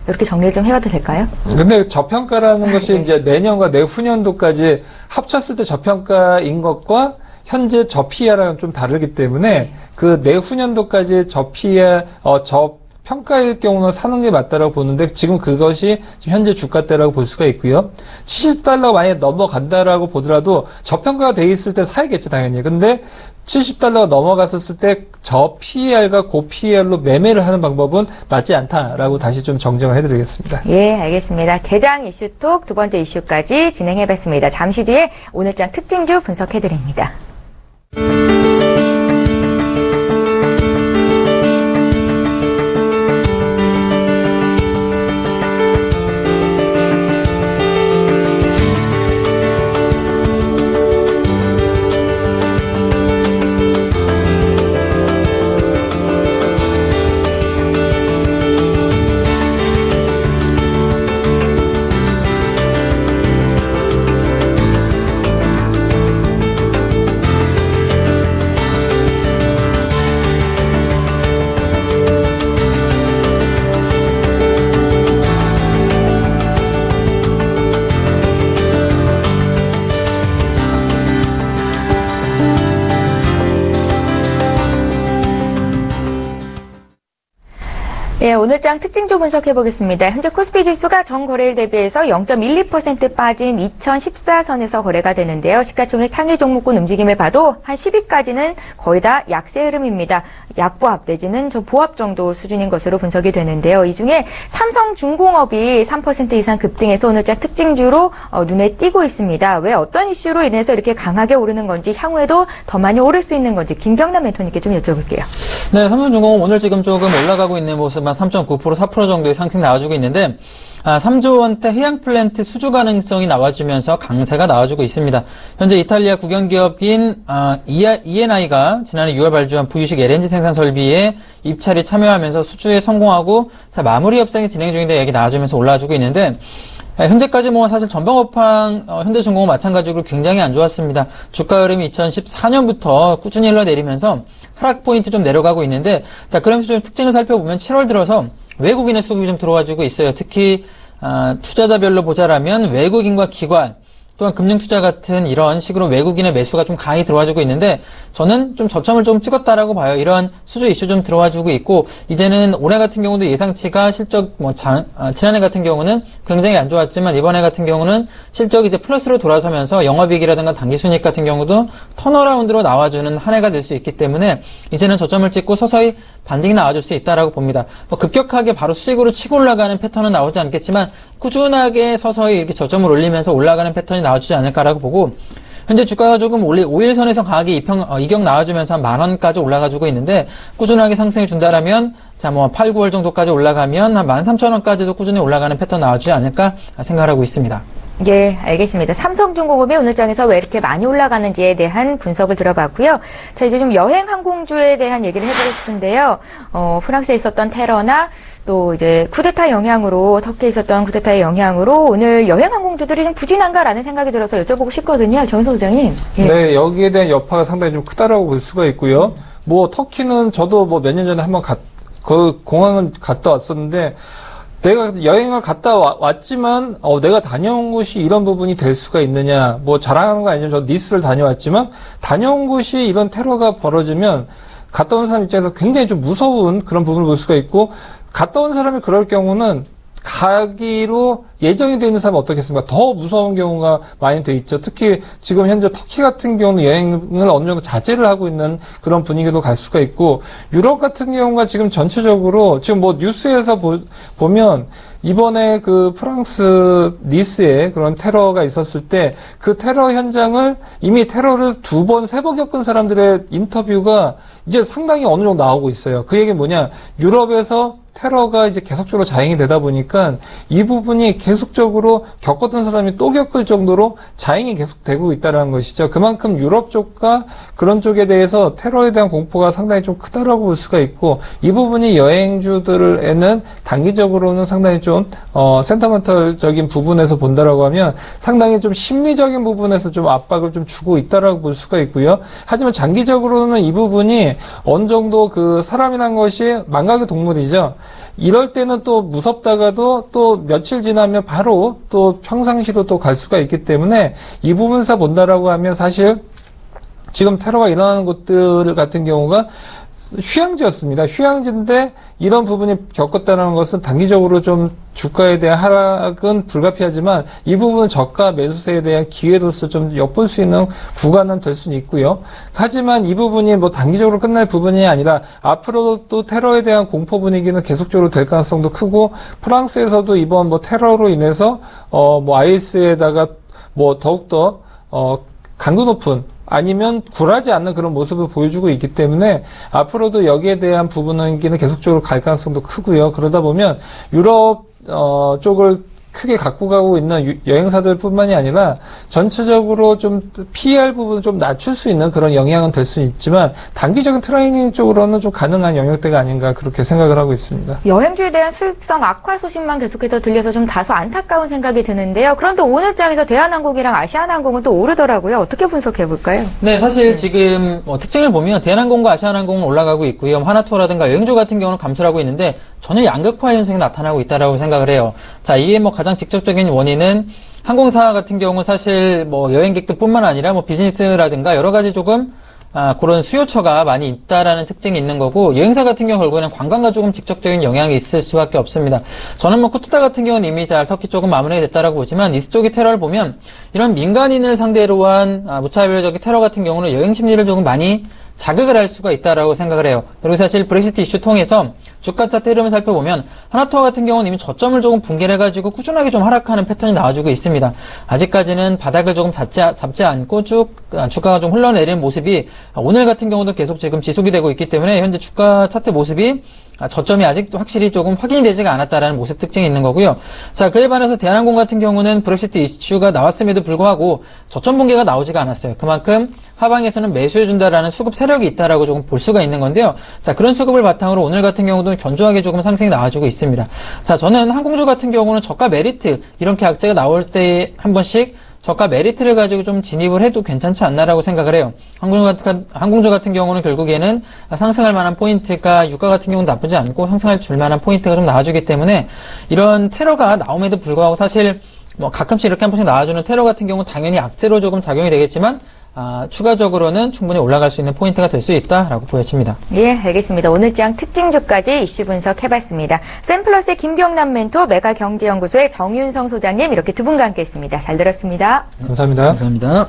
이렇게 정리를 좀 해봐도 될까요? 근데 저평가라는 것이 이제 내년과 내후년도까지 합쳤을 때 저평가인 것과 현재 저PER랑은 좀 다르기 때문에 그 내후년도까지 저평가일 경우는 사는 게 맞다라고 보는데 지금 그것이 지금 현재 주가대라고 볼 수가 있고요. $70 만약에 넘어간다라고 보더라도 저평가가 돼 있을 때 사야겠죠, 당연히. 근데 $70가 넘어갔었을 때 저PER과 고PER로 매매를 하는 방법은 맞지 않다라고 다시 좀 정정을 해드리겠습니다. 예, 알겠습니다. 개장 이슈톡 두 번째 이슈까지 진행해봤습니다. 잠시 뒤에 오늘장 특징주 분석해드립니다. 네, 오늘장 특징주 분석해보겠습니다. 현재 코스피 지수가 전 거래일 대비해서 0.12% 빠진 2014선에서 거래가 되는데요. 시가총액 상위 종목군 움직임을 봐도 한 10위까지는 거의 다 약세 흐름입니다. 약보합 내지는 저 보합 정도 수준인 것으로 분석이 되는데요. 이 중에 삼성중공업이 3% 이상 급등해서 오늘장 특징주로 눈에 띄고 있습니다. 왜 어떤 이슈로 인해서 이렇게 강하게 오르는 건지 향후에도 더 많이 오를 수 있는 건지 김경남 멘토님께 좀 여쭤볼게요. 네, 삼성중공업 오늘 지금 조금 올라가고 있는 모습만 3.9%, 4% 정도의 상승 나와주고 있는데 3조 원대 해양 플랜트 수주 가능성이 나와주면서 강세가 나와주고 있습니다. 현재 이탈리아 국영기업인 ENI가 지난해 6월 발주한 부유식 LNG 생산 설비에 입찰이 참여하면서 수주에 성공하고 마무리 협상이 진행 중인데 여기 나와주면서 올라와주고 있는데 현재까지 사실 전방업황 현대중공업 마찬가지로 굉장히 안 좋았습니다. 주가 흐름이 2014년부터 꾸준히 흘러내리면서 하락 포인트 좀 내려가고 있는데, 자, 그러면서 좀 특징을 살펴보면 7월 들어서 외국인의 수급이 좀 들어와주고 있어요. 특히, 투자자별로 보자라면 외국인과 기관, 또한 금융투자 같은 이런 식으로 외국인의 매수가 좀 강히 들어와주고 있는데 저는 좀 저점을 좀 찍었다라고 봐요. 이런 수주 이슈 좀 들어와주고 있고 이제는 올해 같은 경우도 예상치가 실적 지난해 같은 경우는 굉장히 안 좋았지만 이번에 같은 경우는 실적이 이제 플러스로 돌아서면서 영업이익이라든가 당기순이익 같은 경우도 턴어라운드로 나와주는 한 해가 될 수 있기 때문에 이제는 저점을 찍고 서서히 반등이 나와줄 수 있다라고 봅니다. 급격하게 바로 수익으로 치고 올라가는 패턴은 나오지 않겠지만 꾸준하게 서서히 이렇게 저점을 올리면서 올라가는 패턴이 나와주지 않을까라고 보고 현재 주가가 조금 5일선에서 강하게 이격 나와주면서 한 10,000원까지 올라가주고 있는데 꾸준하게 상승해 준다라면 8, 9월 정도까지 올라가면 한 13,000원까지도 꾸준히 올라가는 패턴 나와주지 않을까 생각하고 있습니다. 예, 알겠습니다. 삼성중공업이 오늘장에서 왜 이렇게 많이 올라가는지에 대한 분석을 들어봤고요. 자, 이제 좀 여행 항공주에 대한 얘기를 해보고 싶은데요. 프랑스에 있었던 테러나 또 이제 쿠데타 영향으로 터키에 있었던 쿠데타의 영향으로 오늘 여행 항공주들이 좀 부진한가라는 생각이 들어서 여쭤보고 싶거든요. 정윤수 소장님. 예. 네, 여기에 대한 여파가 상당히 좀 크다라고 볼 수가 있고요. 터키는 저도 몇 년 전에 한번 그 공항은 갔다 왔었는데 내가 여행을 갔다 왔지만 내가 다녀온 곳이 이런 부분이 될 수가 있느냐 자랑하는 건 아니지만 저 니스를 다녀왔지만 다녀온 곳이 이런 테러가 벌어지면 갔다 온 사람 입장에서 굉장히 좀 무서운 그런 부분을 볼 수가 있고 갔다 온 사람이 그럴 경우는 가기로 예정이 되어 있는 사람은 어떻겠습니까? 더 무서운 경우가 많이 돼 있죠. 특히 지금 현재 터키 같은 경우는 여행을 어느 정도 자제를 하고 있는 그런 분위기도 갈 수가 있고 유럽 같은 경우가 지금 전체적으로 지금 뉴스에서 보면 이번에 그 프랑스 니스에 그런 테러가 있었을 때 그 테러 현장을 이미 테러를 2번, 3번 겪은 사람들의 인터뷰가 이제 상당히 어느 정도 나오고 있어요. 그 얘기는 뭐냐? 유럽에서 테러가 이제 계속적으로 자행이 되다 보니까 이 부분이 계속적으로 겪었던 사람이 또 겪을 정도로 자행이 계속되고 있다는 것이죠. 그만큼 유럽 쪽과 그런 쪽에 대해서 테러에 대한 공포가 상당히 좀 크다라고 볼 수가 있고, 이 부분이 여행주들에는 단기적으로는 상당히 좀 센터멘털적인 부분에서 본다라고 하면 상당히 좀 심리적인 부분에서 좀 압박을 좀 주고 있다라고 볼 수가 있고요. 하지만 장기적으로는 이 부분이 어느 정도 그 사람이란 것이 망각의 동물이죠. 이럴 때는 또 무섭다가도 또 며칠 지나면 바로 또 평상시로 또 갈 수가 있기 때문에 이 부분에서 본다라고 하면 사실 지금 테러가 일어나는 곳들 같은 경우가 휴양지였습니다. 휴양지인데 이런 부분이 겪었다는 것은 단기적으로 좀 주가에 대한 하락은 불가피하지만 이 부분은 저가 매수세에 대한 기회로서 좀 엿볼 수 있는 구간은 될 수는 있고요. 하지만 이 부분이 뭐 단기적으로 끝날 부분이 아니라 앞으로도 또 테러에 대한 공포 분위기는 계속적으로 될 가능성도 크고, 프랑스에서도 이번 뭐 테러로 인해서 뭐 IS에다가 뭐 더욱더 강도 높은 아니면 굴하지 않는 그런 모습을 보여주고 있기 때문에 앞으로도 여기에 대한 부분은 계속적으로 갈 가능성도 크고요. 그러다 보면 유럽 쪽을 크게 갖고 가고 있는 여행사들 뿐만이 아니라 전체적으로 좀 피할 부분을 좀 낮출 수 있는 그런 영향은 될 수 있지만 단기적인 트레이닝 쪽으로는 좀 가능한 영역대가 아닌가 그렇게 생각을 하고 있습니다. 여행주에 대한 수익성 악화 소식만 계속해서 들려서 좀 다소 안타까운 생각이 드는데요. 그런데 오늘 장에서 대한항공이랑 아시아나항공은 또 오르더라고요. 어떻게 분석해 볼까요? 네, 사실 지금 특징을 보면 대한항공과 아시아나항공은 올라가고 있고요. 하나투어라든가 여행주 같은 경우는 감소를 하고 있는데 전혀 양극화 현상이 나타나고 있다라고 생각을 해요. 자, 이게 뭐 가장 직접적인 원인은 항공사 같은 경우는 사실 뭐 여행객들뿐만 아니라 뭐 비즈니스라든가 여러 가지 조금 그런 수요처가 많이 있다라는 특징이 있는 거고, 여행사 같은 경우 결국에는 관광과 조금 직접적인 영향이 있을 수밖에 없습니다. 저는 뭐 쿠투다 같은 경우는 이미 잘 터키 쪽은 마무리가 됐다라고 보지만 이스 쪽의 테러를 보면 이런 민간인을 상대로 한 무차별적인 테러 같은 경우는 여행 심리를 조금 많이 자극을 할 수가 있다라고 생각을 해요. 그리고 사실 브렉시트 이슈 통해서 주가 차트 흐름을 살펴보면 하나투어 같은 경우는 이미 저점을 조금 붕괴를 해가지고 꾸준하게 좀 하락하는 패턴이 나와주고 있습니다. 아직까지는 바닥을 조금 잡지 않고 쭉 주가가 좀 흘러내리는 모습이 오늘 같은 경우도 계속 지금 지속이 되고 있기 때문에 현재 주가 차트 모습이 저점이 아직도 확실히 조금 확인이 되지가 않았다라는 모습 특징이 있는 거고요. 자, 그에 반해서 대한항공 같은 경우는 브렉시트 이슈가 나왔음에도 불구하고 저점 붕괴가 나오지가 않았어요. 그만큼 하방에서는 매수해준다라는 수급 세력이 있다라고 조금 볼 수가 있는 건데요. 자, 그런 수급을 바탕으로 오늘 같은 경우도 견조하게 조금 상승이 나와주고 있습니다. 자, 저는 항공주 같은 경우는 저가 메리트 이렇게 악재가 나올 때 한 번씩 저가 메리트를 가지고 좀 진입을 해도 괜찮지 않나라고 생각을 해요. 항공주 같은 경우는 결국에는 상승할 만한 포인트가 유가 같은 경우는 나쁘지 않고 상승할 줄 만한 포인트가 좀 나와주기 때문에 이런 테러가 나옴에도 불구하고 사실 뭐 가끔씩 이렇게 한 번씩 나와주는 테러 같은 경우는 당연히 악재로 조금 작용이 되겠지만 추가적으로는 충분히 올라갈 수 있는 포인트가 될 수 있다라고 보여집니다. 예, 알겠습니다. 오늘 장 특징주까지 이슈 분석해봤습니다. 샘플러스의 김경남 멘토, 메가경제연구소의 정윤성 소장님 이렇게 두 분과 함께했습니다. 잘 들었습니다. 감사합니다. 감사합니다.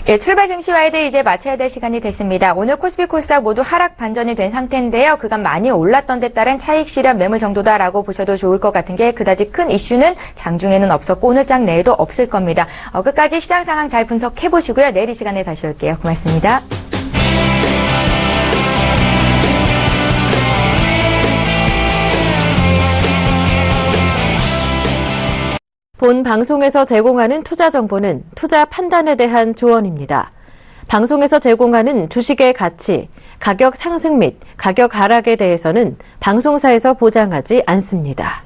예, 출발 증시와이드 이제 마쳐야 될 시간이 됐습니다. 오늘 코스피 코스닥 모두 하락 반전이 된 상태인데요. 그간 많이 올랐던 데 따른 차익 실현 매물 정도다라고 보셔도 좋을 것 같은 게 그다지 큰 이슈는 장중에는 없었고 오늘 장 내에도 없을 겁니다. 끝까지 시장 상황 잘 분석해 보시고요. 내일 이 시간에 다시 올게요. 고맙습니다. 본 방송에서 제공하는 투자 정보는 투자 판단에 대한 조언입니다. 방송에서 제공하는 주식의 가치, 가격 상승 및 가격 하락에 대해서는 방송사에서 보장하지 않습니다.